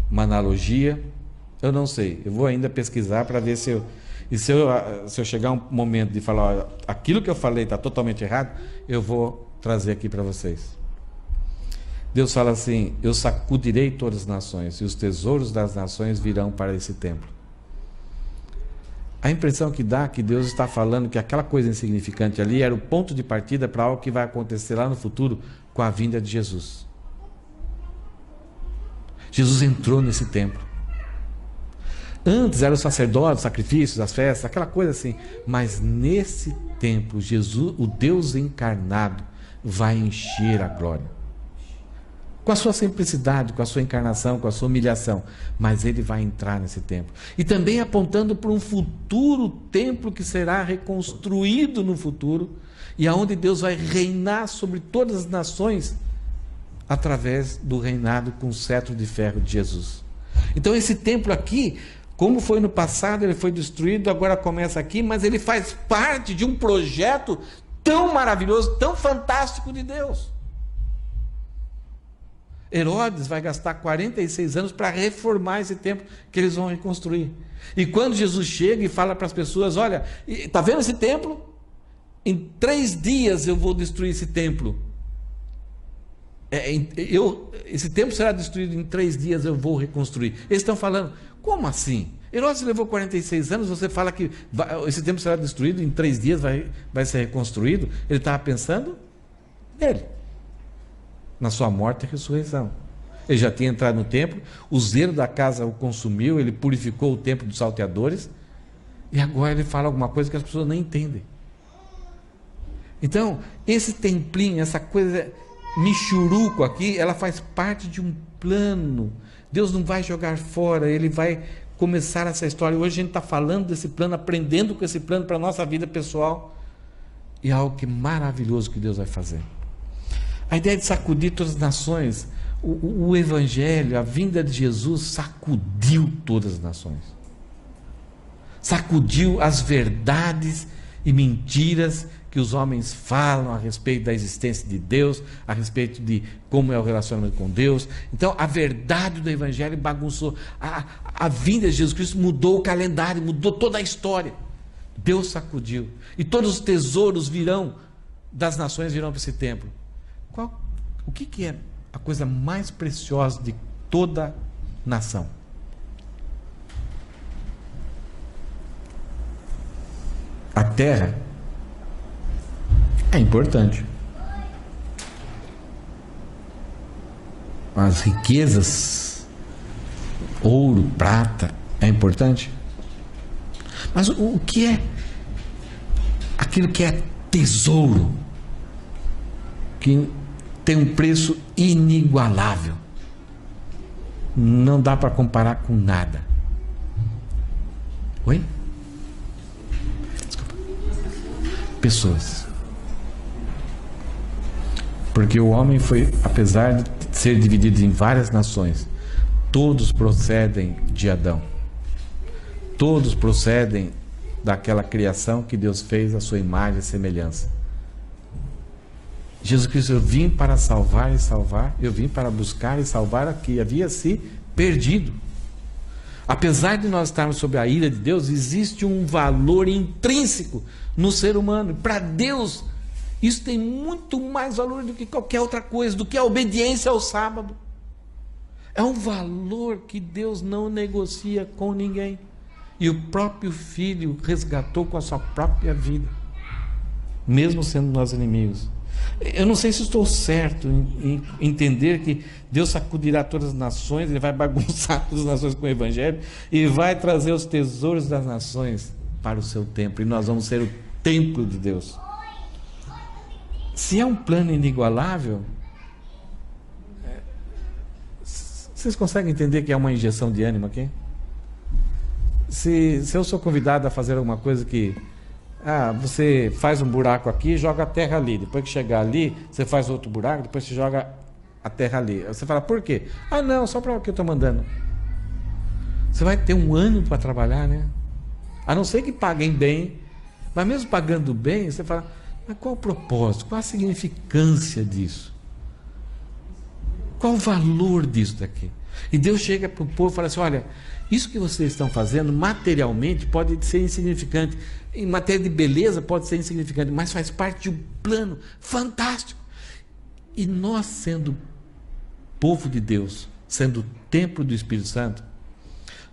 uma analogia, eu não sei. Eu vou ainda pesquisar para ver se eu chegar um momento de falar, olha, aquilo que eu falei está totalmente errado, eu vou trazer aqui para vocês. Deus fala assim: eu sacudirei todas as nações, e os tesouros das nações virão para esse templo. A impressão que dá é que Deus está falando que aquela coisa insignificante ali era o ponto de partida para algo que vai acontecer lá no futuro com a vinda de Jesus. Jesus entrou nesse templo. Antes eram os sacerdotes, os sacrifícios, as festas, aquela coisa assim. Mas nesse templo, Jesus, o Deus encarnado, vai encher a glória. Com a sua simplicidade, com a sua encarnação, com a sua humilhação. Mas ele vai entrar nesse templo. E também apontando para um futuro templo que será reconstruído no futuro. E aonde Deus vai reinar sobre todas as nações, através do reinado com o cetro de ferro de Jesus. Então esse templo aqui, como foi no passado, ele foi destruído, agora começa aqui, mas ele faz parte de um projeto tão maravilhoso, tão fantástico de Deus. Herodes vai gastar 46 anos para reformar esse templo que eles vão reconstruir. E quando Jesus chega e fala para as pessoas, olha, está vendo esse templo? Em 3 dias eu vou destruir esse templo. Esse templo será destruído em 3 dias, eu vou reconstruir. Eles estão falando, como assim? Herodes levou 46 anos, você fala que esse templo será destruído em 3 dias, vai ser reconstruído? Ele estava pensando nele, na sua morte e ressurreição. Ele já tinha entrado no templo, o zelo da casa o consumiu, ele purificou o templo dos salteadores, e agora ele fala alguma coisa que as pessoas nem entendem. Então, esse templinho, essa coisa michuruco aqui, ela faz parte de um plano. Deus não vai jogar fora, ele vai começar essa história. Hoje a gente está falando desse plano, aprendendo com esse plano para a nossa vida pessoal, e é algo que maravilhoso que Deus vai fazer. A ideia de sacudir todas as nações, o Evangelho, a vinda de Jesus sacudiu todas as nações, sacudiu as verdades e mentiras que os homens falam a respeito da existência de Deus, a respeito de como é o relacionamento com Deus. Então a verdade do Evangelho bagunçou, a vinda de Jesus Cristo mudou o calendário, mudou toda a história. Deus sacudiu, e todos os tesouros das nações virão para esse templo. O que é a coisa mais preciosa de toda nação? A terra é importante. As riquezas, ouro, prata, é importante. Mas o que é aquilo que é tesouro, que tem um preço inigualável, não dá para comparar com nada? Oi? Desculpa. Pessoas. Porque o homem foi, apesar de ser dividido em várias nações, todos procedem de Adão. Todos procedem daquela criação que Deus fez à sua imagem e semelhança. Jesus Cristo, eu vim para salvar e salvar, eu vim para buscar e salvar o que havia se perdido. Apesar de nós estarmos sob a ira de Deus, existe um valor intrínseco no ser humano. Para Deus, isso tem muito mais valor do que qualquer outra coisa, do que a obediência ao sábado. É um valor que Deus não negocia com ninguém. E o próprio Filho resgatou com a sua própria vida, mesmo sendo nós inimigos. Eu não sei se estou certo em entender que Deus sacudirá todas as nações, Ele vai bagunçar todas as nações com o Evangelho e vai trazer os tesouros das nações para o seu templo, e nós vamos ser o templo de Deus. Se é um plano inigualável, Vocês conseguem entender que é uma injeção de ânimo aqui? Se eu sou convidado a fazer alguma coisa que... você faz um buraco aqui e joga a terra ali. Depois que chegar ali, você faz outro buraco, depois você joga a terra ali. Você fala, por quê? Não, só para o que eu estou mandando. Você vai ter um ânimo para trabalhar, né? A não ser que paguem bem, mas mesmo pagando bem, você fala, mas qual o propósito? Qual a significância disso? Qual o valor disso daqui? E Deus chega para o povo e fala assim, olha, isso que vocês estão fazendo materialmente pode ser insignificante, em matéria de beleza pode ser insignificante, mas faz parte de um plano fantástico. E nós, sendo povo de Deus, sendo templo do Espírito Santo,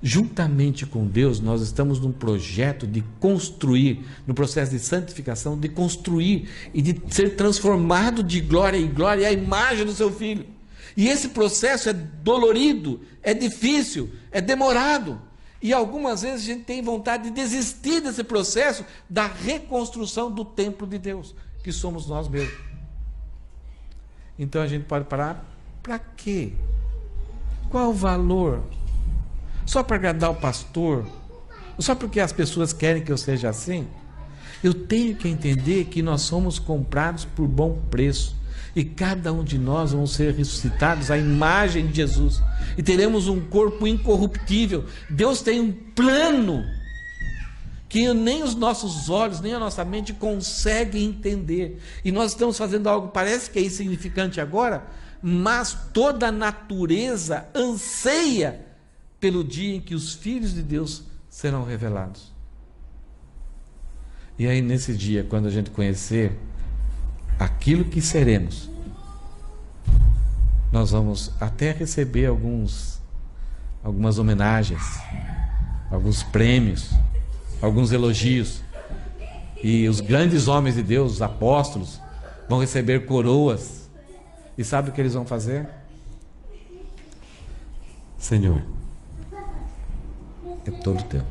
juntamente com Deus, nós estamos num projeto de construir, no processo de santificação, de construir e de ser transformado de glória em glória à imagem do seu Filho. E esse processo é dolorido, é difícil, é demorado. E algumas vezes a gente tem vontade de desistir desse processo da reconstrução do templo de Deus, que somos nós mesmos. Então a gente pode parar, para quê? Qual o valor? Só para agradar o pastor? Só porque as pessoas querem que eu seja assim? Eu tenho que entender que nós somos comprados por bom preço. E cada um de nós vamos ser ressuscitados à imagem de Jesus. E teremos um corpo incorruptível. Deus tem um plano que nem os nossos olhos, nem a nossa mente conseguem entender. E nós estamos fazendo algo, parece que é insignificante agora, mas toda a natureza anseia pelo dia em que os filhos de Deus serão revelados. E aí nesse dia, quando a gente conhecer aquilo que seremos, nós vamos até receber algumas homenagens, alguns prêmios, alguns elogios, e os grandes homens de Deus, os apóstolos, vão receber coroas. E sabe o que eles vão fazer? Senhor, é todo teu.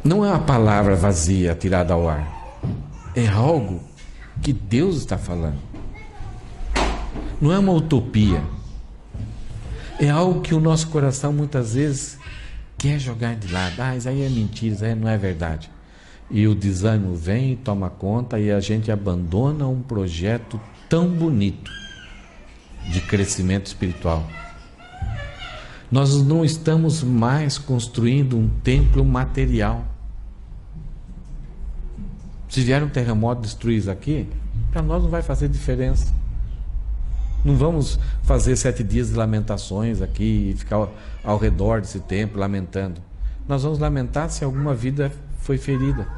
Não é uma palavra vazia tirada ao ar. É algo que Deus está falando. Não é uma utopia. É algo que o nosso coração muitas vezes quer jogar de lado. Isso aí é mentira, isso aí não é verdade. E o desânimo vem e toma conta e a gente abandona um projeto tão bonito de crescimento espiritual. Nós não estamos mais construindo um templo material. Se vier um terremoto destruir isso aqui, para nós não vai fazer diferença. Não vamos fazer 7 dias de lamentações aqui e ficar ao redor desse templo lamentando. Nós vamos lamentar se alguma vida foi ferida.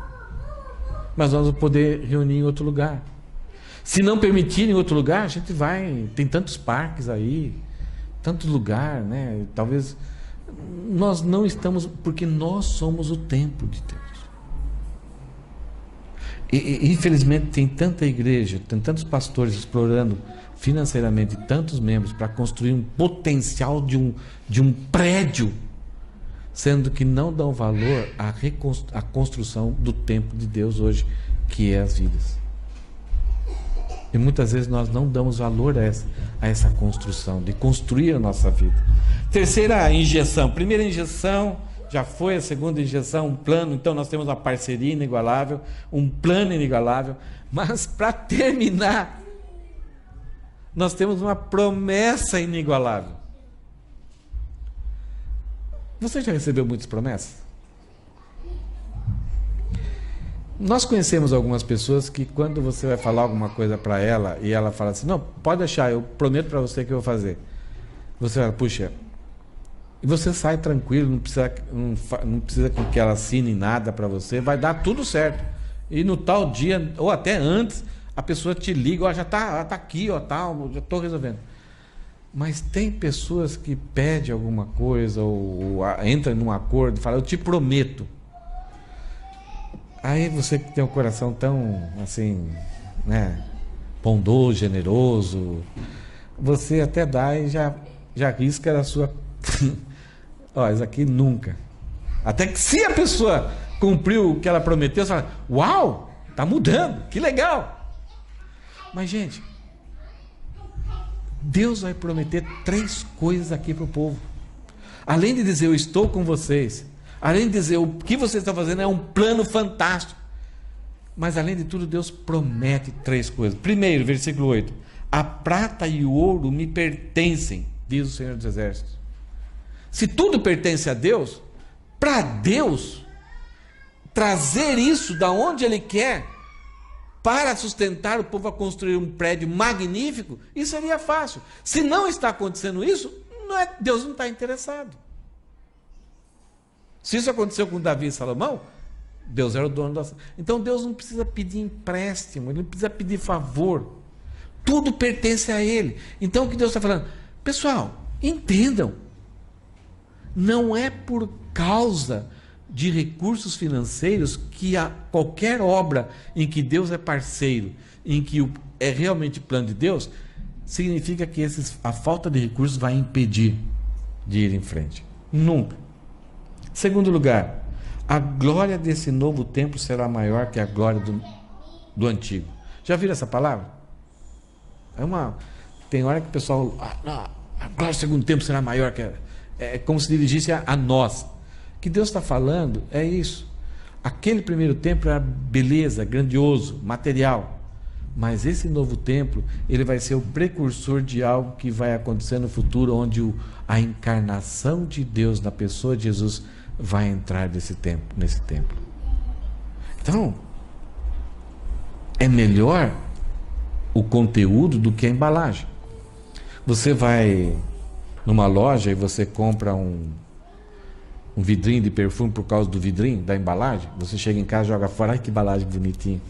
Mas nós vamos poder reunir em outro lugar. Se não permitir em outro lugar, a gente vai. Tem tantos parques aí, tanto lugar, né? Talvez nós não estamos, porque nós somos o templo de Deus. E infelizmente tem tanta igreja, tem tantos pastores explorando financeiramente tantos membros para construir um potencial de um prédio, sendo que não dão valor à construção do templo de Deus hoje, que é as vidas. E muitas vezes nós não damos valor a essa construção, de construir a nossa vida. Terceira injeção. Primeira injeção já foi, a segunda injeção, um plano. Então nós temos uma parceria inigualável, um plano inigualável. Mas para terminar, nós temos uma promessa inigualável. Você já recebeu muitas promessas? Nós conhecemos algumas pessoas que quando você vai falar alguma coisa para ela e ela fala assim, não, pode deixar, eu prometo para você que eu vou fazer. Você fala, puxa, e você sai tranquilo, não precisa com que ela assine nada para você, vai dar tudo certo. E no tal dia, ou até antes, a pessoa te liga, ó, já tá aqui, ó, tal, já estou resolvendo. Mas tem pessoas que pedem alguma coisa ou entra num acordo e fala, eu te prometo. Aí você que tem um coração tão assim, né, bondoso, generoso, você até dá e já risca da sua ó, isso aqui nunca. Até que se a pessoa cumpriu o que ela prometeu, você fala, uau, tá mudando, que legal. Mas, gente, Deus vai prometer 3 coisas aqui para o povo. Além de dizer, eu estou com vocês, além de dizer, o que vocês estão fazendo é um plano fantástico, mas além de tudo, Deus promete 3 coisas. Primeiro, versículo 8: a prata e o ouro me pertencem, diz o Senhor dos Exércitos. Se tudo pertence a Deus, para Deus trazer isso da onde Ele quer, para sustentar o povo a construir um prédio magnífico, isso seria fácil. Se não está acontecendo isso, Deus não está interessado. Se isso aconteceu com Davi e Salomão, Deus era o dono da... Então Deus não precisa pedir empréstimo, Ele não precisa pedir favor. Tudo pertence a Ele. Então o que Deus está falando? Pessoal, entendam. Não é por causa de recursos financeiros que qualquer obra em que Deus é parceiro, em que é realmente plano de Deus, significa que a falta de recursos vai impedir de ir em frente. Nunca. Segundo lugar, a glória desse novo templo será maior que a glória do antigo. Já viram essa palavra? Tem hora que o pessoal... a glória do segundo templo será maior que... É como se dirigisse a nós. O que Deus está falando é isso. Aquele primeiro templo era beleza, grandioso, material. Mas esse novo templo, ele vai ser o precursor de algo que vai acontecer no futuro, onde a encarnação de Deus na pessoa de Jesus vai entrar nesse templo. Então, é melhor o conteúdo do que a embalagem. Você vai numa loja e você compra um vidrinho de perfume por causa do vidrinho, da embalagem, você chega em casa e joga fora, ai que embalagem bonitinha.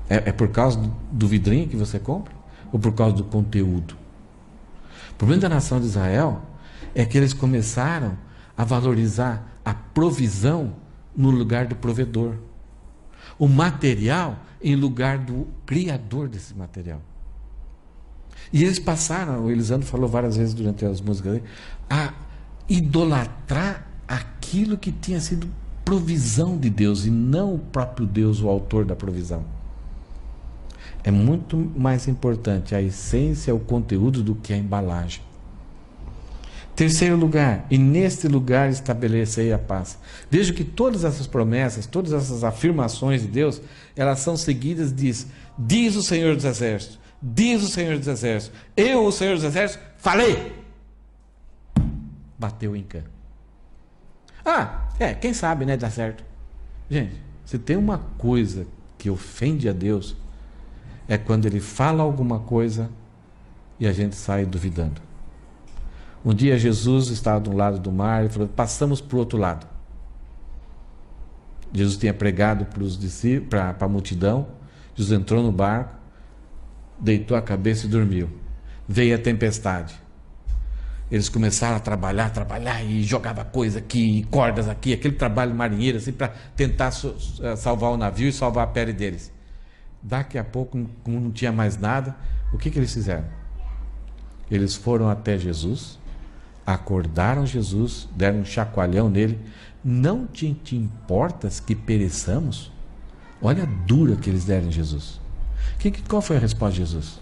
É por causa do vidrinho que você compra? Ou por causa do conteúdo? O problema da nação de Israel é que eles começaram a valorizar a provisão no lugar do provedor. O material em lugar do criador desse material. E eles passaram, o Elisandro falou várias vezes durante as músicas dele, a idolatrar aquilo que tinha sido provisão de Deus e não o próprio Deus, o autor da provisão. É muito mais importante a essência, o conteúdo do que a embalagem. Terceiro lugar, e neste lugar estabelecerei a paz. Veja que todas essas promessas, todas essas afirmações de Deus, elas são seguidas, diz o Senhor dos Exércitos, diz o Senhor dos Exércitos, eu, o Senhor dos Exércitos, falei. Bateu em Cã. Quem sabe, né, dá certo. Gente, se tem uma coisa que ofende a Deus, é quando Ele fala alguma coisa e a gente sai duvidando. Um dia Jesus estava de um lado do mar e falou, passamos para o outro lado. Jesus tinha pregado para os discípulos, para a multidão. Jesus entrou no barco, deitou a cabeça e dormiu. Veio a tempestade. Eles começaram a trabalhar e jogava coisa aqui, cordas aqui, aquele trabalho marinheiro assim, para tentar salvar o navio e salvar a pele deles. Daqui a pouco, como não tinha mais nada, o que eles fizeram? Eles foram até Jesus, acordaram Jesus, deram um chacoalhão nele. Não te importas que pereçamos? Olha a dura que eles deram em Jesus. Qual foi a resposta de Jesus?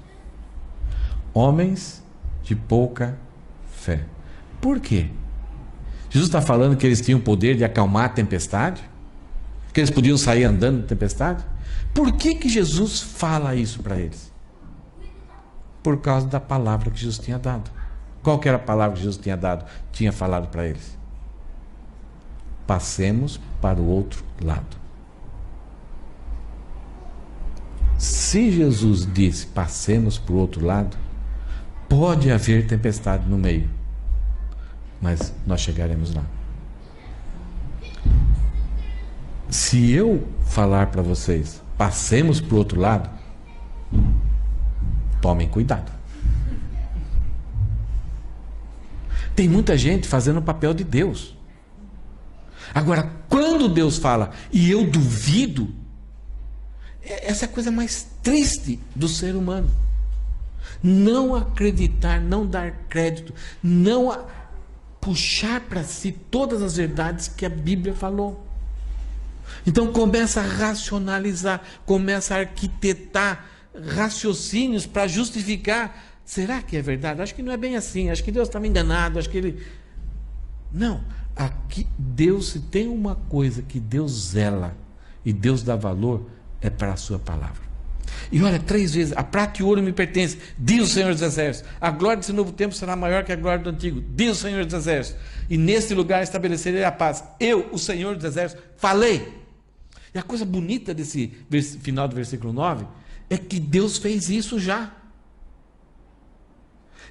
Homens de pouca fé. Por quê? Jesus está falando que eles tinham o poder de acalmar a tempestade? Que eles podiam sair andando na tempestade? Por que Jesus fala isso para eles? Por causa da palavra que Jesus tinha dado. Qual que era a palavra que Jesus tinha falado para eles? Passemos para o outro lado. Se Jesus disse passemos para o outro lado, pode haver tempestade no meio, mas nós chegaremos lá. Se eu falar para vocês passemos para o outro lado, tomem cuidado. Tem muita gente fazendo o papel de Deus. Agora, quando Deus fala e eu duvido, essa é a coisa mais triste do ser humano. Não acreditar, não dar crédito, não puxar para si todas as verdades que a Bíblia falou. Então começa a racionalizar, começa a arquitetar raciocínios para justificar. Será que é verdade? Acho que não é bem assim, acho que Deus está me enganado, acho que Ele... Não, aqui Deus, se tem uma coisa que Deus zela e Deus dá valor, é para a sua palavra. E olha, 3 vezes: a prata e o ouro me pertencem, diz o Senhor dos Exércitos. A glória desse novo tempo será maior que a glória do antigo, diz o Senhor dos Exércitos. E neste lugar estabelecerei a paz. Eu, o Senhor dos Exércitos, falei. E a coisa bonita desse final do versículo 9 é que Deus fez isso já.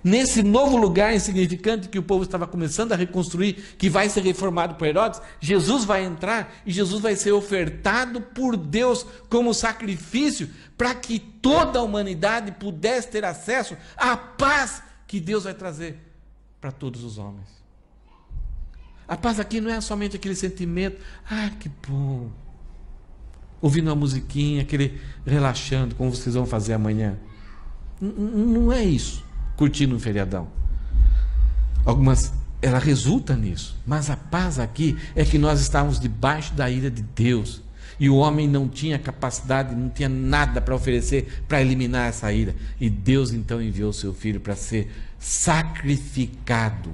Nesse novo lugar insignificante que o povo estava começando a reconstruir, que vai ser reformado por Herodes, Jesus vai entrar e Jesus vai ser ofertado por Deus como sacrifício para que toda a humanidade pudesse ter acesso à paz que Deus vai trazer para todos os homens. A paz aqui não é somente aquele sentimento, que bom, ouvindo uma musiquinha, aquele relaxando, como vocês vão fazer amanhã. Não é isso. Curtindo um feriadão. Ela resulta nisso, mas a paz aqui é que nós estávamos debaixo da ira de Deus, e o homem não tinha capacidade, não tinha nada para oferecer para eliminar essa ira, e Deus então enviou o seu filho para ser sacrificado,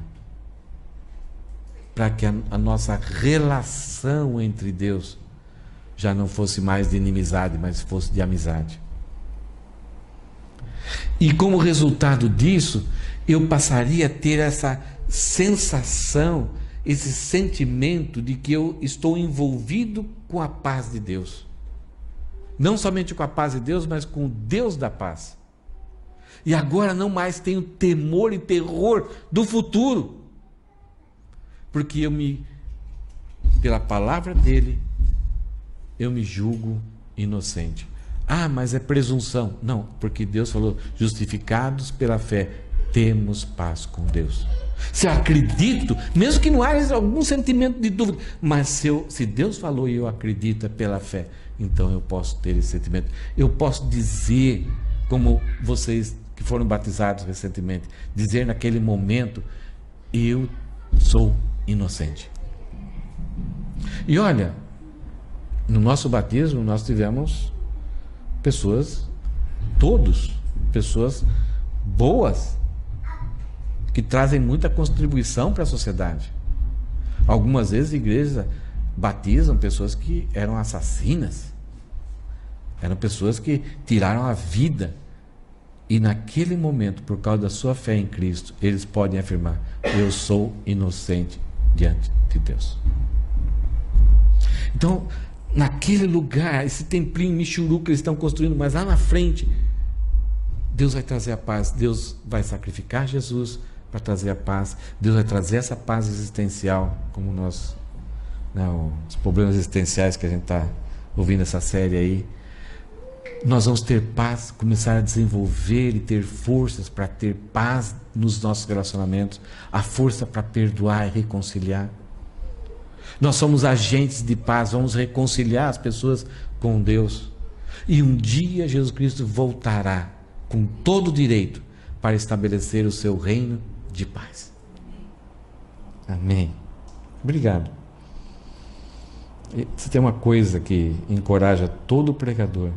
para que a nossa relação entre Deus já não fosse mais de inimizade, mas fosse de amizade. E como resultado disso, eu passaria a ter essa sensação, esse sentimento de que eu estou envolvido com a paz de Deus. Não somente com a paz de Deus, mas com o Deus da paz. E agora não mais tenho temor e terror do futuro, porque pela palavra dele, eu me julgo inocente. Mas é presunção. Não, porque Deus falou: justificados pela fé, temos paz com Deus. Se eu acredito, mesmo que não haja algum sentimento de dúvida, mas se Deus falou e eu acredito pela fé, então eu posso ter esse sentimento. Eu posso dizer, como vocês que foram batizados recentemente, dizer naquele momento: eu sou inocente. E olha, no nosso batismo nós tivemos pessoas boas, que trazem muita contribuição para a sociedade. Algumas vezes igrejas batizam pessoas que eram assassinas, eram pessoas que tiraram a vida, e naquele momento, por causa da sua fé em Cristo, eles podem afirmar: eu sou inocente diante de Deus. Então, naquele lugar, esse templinho Michuruca que eles estão construindo, mas lá na frente, Deus vai trazer a paz. Deus vai sacrificar Jesus para trazer a paz. Deus vai trazer essa paz existencial, como nós, os problemas existenciais que a gente está ouvindo essa série aí. Nós vamos ter paz, começar a desenvolver e ter forças para ter paz nos nossos relacionamentos, a força para perdoar e reconciliar. Nós somos agentes de paz, vamos reconciliar as pessoas com Deus. E um dia Jesus Cristo voltará com todo o direito para estabelecer o seu reino de paz. Amém. Obrigado. Se tem uma coisa que encoraja todo pregador,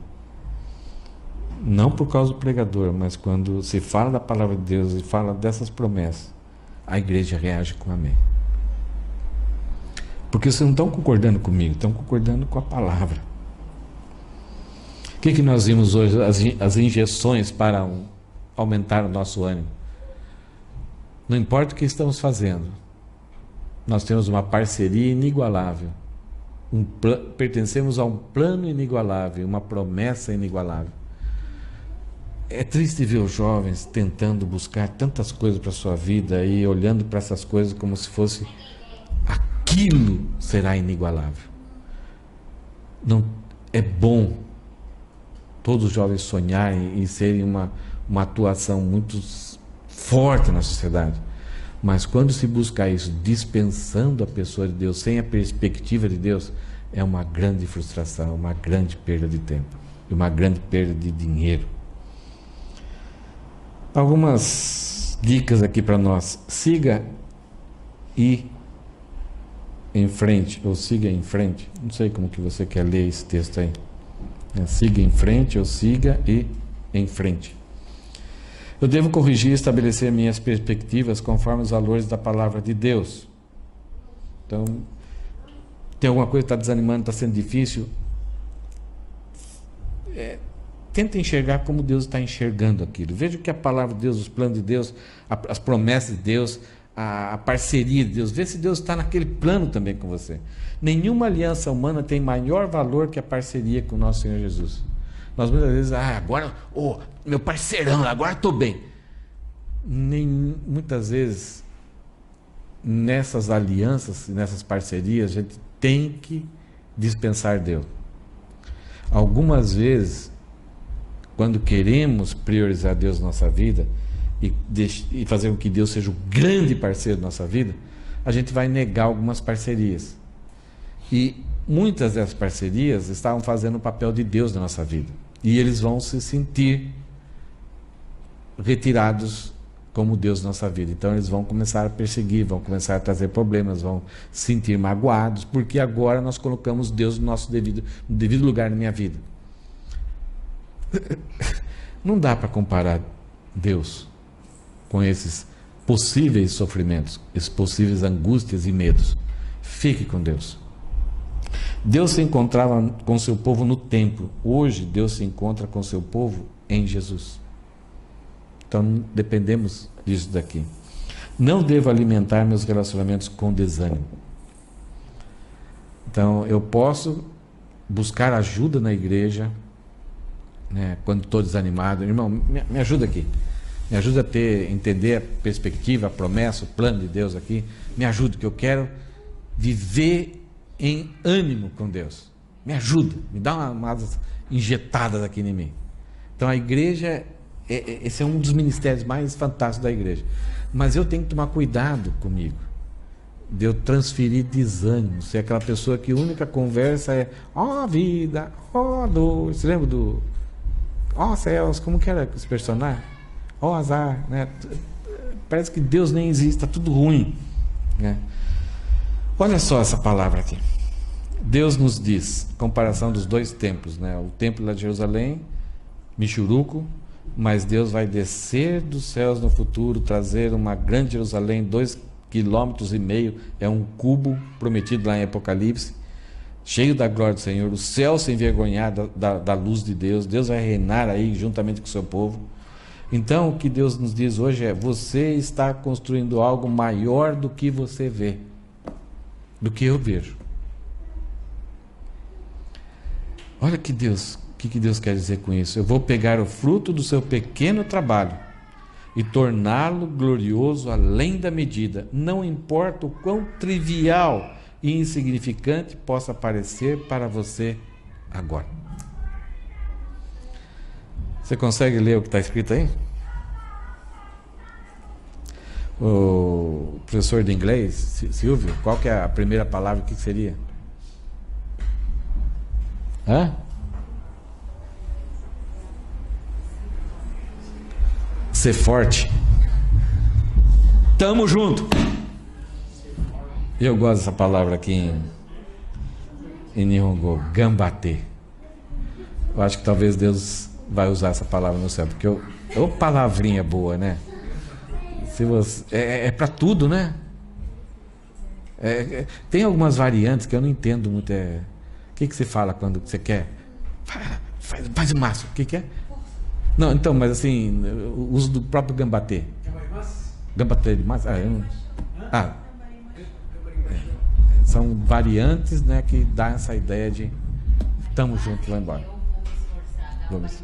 não por causa do pregador, mas quando se fala da palavra de Deus e fala dessas promessas, a igreja reage com amém. Porque vocês não estão concordando comigo, estão concordando com a palavra. O que nós vimos hoje? As injeções para aumentar o nosso ânimo. Não importa o que estamos fazendo, nós temos uma parceria inigualável. Pertencemos a um plano inigualável, uma promessa inigualável. É triste ver os jovens tentando buscar tantas coisas para a sua vida e olhando para essas coisas como se fosse aquilo será inigualável. Não é bom todos os jovens sonharem e serem uma atuação muito forte na sociedade, mas quando se busca isso dispensando a pessoa de Deus, sem a perspectiva de Deus, é uma grande frustração, uma grande perda de tempo e uma grande perda de dinheiro. Algumas dicas aqui para nós: siga e em frente, ou siga em frente. Não sei como que você quer ler esse texto aí. Siga em frente, ou siga e em frente. Eu devo corrigir e estabelecer minhas perspectivas conforme os valores da palavra de Deus. Então, tem alguma coisa que está desanimando, está sendo difícil? Tenta enxergar como Deus está enxergando aquilo. Veja o que a palavra de Deus, os planos de Deus, as promessas de Deus, a parceria de Deus. Vê se Deus está naquele plano também com você. Nenhuma aliança humana tem maior valor que a parceria com o nosso Senhor Jesus. Nós muitas vezes, agora, meu parceirão, agora estou bem. Muitas vezes, nessas alianças, nessas parcerias, a gente tem que dispensar Deus. Algumas vezes, quando queremos priorizar Deus na nossa vida e fazer com que Deus seja o grande parceiro da nossa vida, a gente vai negar algumas parcerias. E muitas dessas parcerias estavam fazendo o papel de Deus na nossa vida. E eles vão se sentir retirados como Deus na nossa vida. Então eles vão começar a perseguir, vão começar a trazer problemas, vão se sentir magoados, porque agora nós colocamos Deus no nosso devido lugar na minha vida. Não dá para comparar Deus com esses possíveis sofrimentos, esses possíveis angústias e medos. Fique com Deus. Deus se encontrava com seu povo no templo. Hoje Deus se encontra com seu povo em Jesus. Então dependemos disso daqui. Não devo alimentar meus relacionamentos com desânimo. Então eu posso buscar ajuda na igreja, né, quando estou desanimado. Irmão, me ajuda aqui. Me ajuda a entender a perspectiva, a promessa, o plano de Deus aqui. Me ajuda, que eu quero viver em ânimo com Deus. Me ajuda, me dá umas injetadas aqui em mim. Então a igreja, esse é um dos ministérios mais fantásticos da igreja. Mas eu tenho que tomar cuidado comigo, de eu transferir desânimo, ser aquela pessoa que a única conversa é vida, dor. Você lembra do céus, como que era esse personagem? Azar, né? Parece que Deus nem existe, está tudo ruim, né? Olha só essa palavra aqui. Deus nos diz, comparação dos dois templos, né? O templo lá de Jerusalém, Michuruco, mas Deus vai descer dos céus no futuro, trazer uma grande Jerusalém, 2,5 km, é um cubo prometido lá em Apocalipse, cheio da glória do Senhor, o céu se envergonhar da luz de Deus. Deus vai reinar aí juntamente com o seu povo. Então o que Deus nos diz hoje é: você está construindo algo maior do que você vê, do que eu vejo. Olha que Deus, o que Deus quer dizer com isso? Eu vou pegar o fruto do seu pequeno trabalho e torná-lo glorioso além da medida, não importa o quão trivial e insignificante possa parecer para você agora. Você consegue ler o que está escrito aí? O professor de inglês, Silvio, qual que é a primeira palavra? O que seria? Ser forte. Tamo junto. Eu gosto dessa palavra aqui em Nihongo, gambate. Eu acho que talvez Deus vai usar essa palavra no céu, porque palavrinha boa, né? Se você, é para tudo, né? Tem algumas variantes que eu não entendo muito. O que se fala quando você quer? Faz o máximo. O que é? Não, então, mas assim, o uso do próprio gambate. Gambate de massa? São variantes, né, que dá essa ideia de estamos juntos, vai embora. Vamos.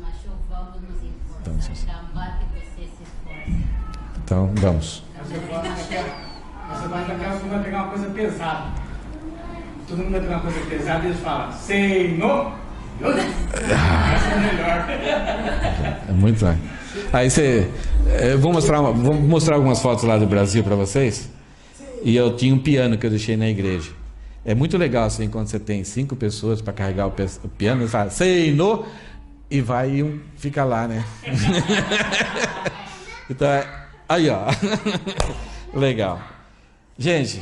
Então, vamos. Você vai pegar uma coisa pesada. Todo mundo vai pegar uma coisa pesada e eles falam, sei no. Essa é melhor. É muito bom. Aí você. Vou mostrar algumas fotos lá do Brasil para vocês. E eu tinha um piano que eu deixei na igreja. É muito legal assim, quando você tem 5 pessoas para carregar o piano, você fala, sei no. E vai e um fica lá, né? Então, aí ó. Legal. Gente,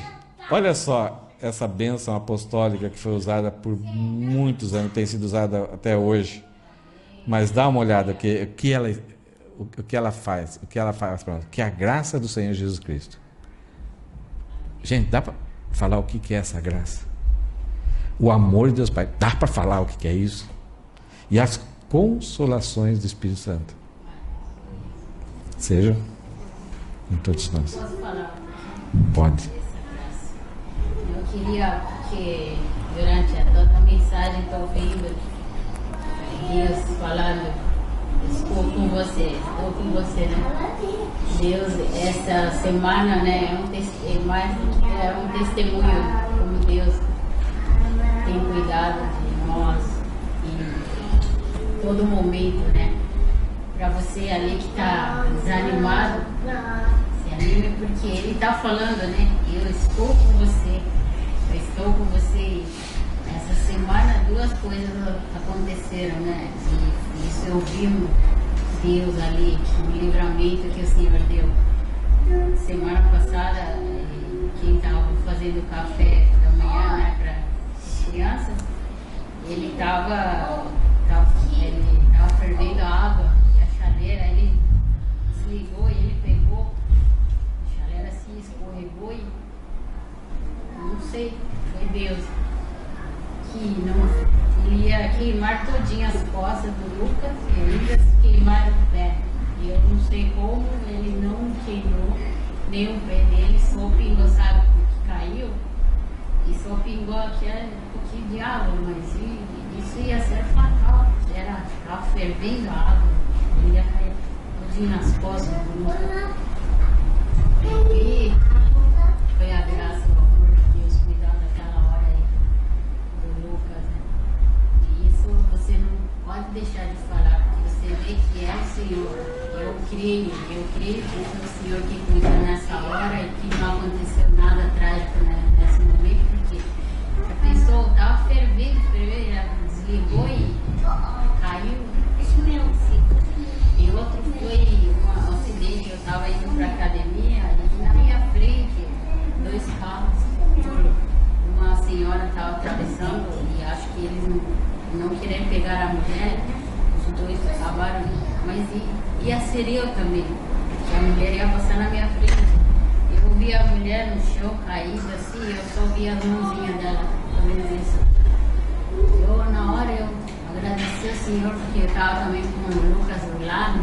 olha só. essa bênção apostólica que foi usada por muitos anos, tem sido usada até hoje. Mas dá uma olhada o que ela faz, que é a graça do Senhor Jesus Cristo. Gente, dá para falar o que é essa graça? O amor de Deus Pai, dá para falar o que é isso? E as consolações do Espírito Santo. Seja em todos nós. Posso falar? Pode. Eu queria que durante toda a mensagem estou ouvindo Deus falando, estou com você, né? Deus, essa semana, né, é um testemunho como Deus tem cuidado de nós em todo momento, né? Para você ali que está desanimado, se anime, porque Ele está falando, né? Eu estou com você, Essa semana duas coisas aconteceram, né? E isso eu vi Deus ali, um livramento que o Senhor deu. Semana passada, quem estava fazendo café da manhã, né, para as crianças, ele estava fervendo a água e a chaleira, ele desligou e ele pegou, a chaleira se escorregou e não sei, foi Deus que não ia queimar todinha as costas do Lucas e ainda queimar o pé. E eu não sei como ele não queimou nem o pé dele, só pingou, sabe, que caiu, e só pingou aqui um pouquinho de água, mas isso ia ser fatal, estava fervendo a água, ele ia cair todinho nas costas do Lucas. E foi a graça, o amor de Deus cuidando daquela hora aí do Lucas, né? E isso você não pode deixar de falar, porque você vê que é o Senhor. Eu creio que foi o Senhor que cuidou nessa hora e que não aconteceu nada trágico, né, nesse momento, porque a pessoa estava fervendo, ela desligou e caiu. Isso mesmo, sim. E outro foi um acidente, eu estava indo para a academia e na minha frente, dois carros, uma senhora estava atravessando e acho que eles não queriam pegar a mulher, os dois acabaram, mas ia ser eu também, porque a mulher ia passar na minha frente. Eu vi a mulher no chão caída assim, eu só vi as mãozinhas dela fazendo isso. Na hora eu agradeci ao Senhor, porque eu estava também com o Lucas do lado.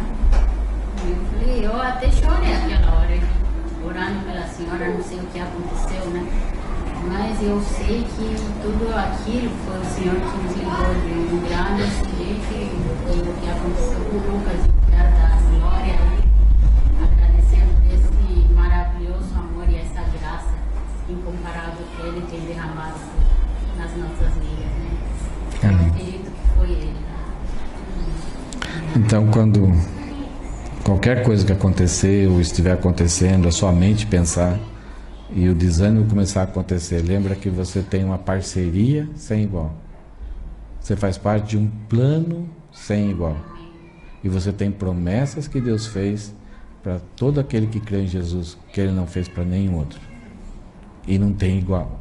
Eu falei, eu até chorei aquela hora, orando pela senhora, não sei o que aconteceu, né? Mas eu sei que tudo aquilo foi o Senhor que nos livrou de um grande acidente, o que aconteceu com o Lucas. Quero dar glória a Ele, agradecendo esse maravilhoso amor e essa graça incomparável que Ele tem derramado nas nossas vidas, né? Eu acredito que foi Ele. Então, quando qualquer coisa que acontecer ou estiver acontecendo, a sua mente pensar e o desânimo começar a acontecer, lembra que você tem uma parceria sem igual. Você faz parte de um plano sem igual. E você tem promessas que Deus fez para todo aquele que crê em Jesus, que Ele não fez para nenhum outro. E não tem igual.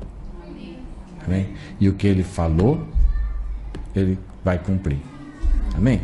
Amém? E o que Ele falou, Ele vai cumprir. Amém?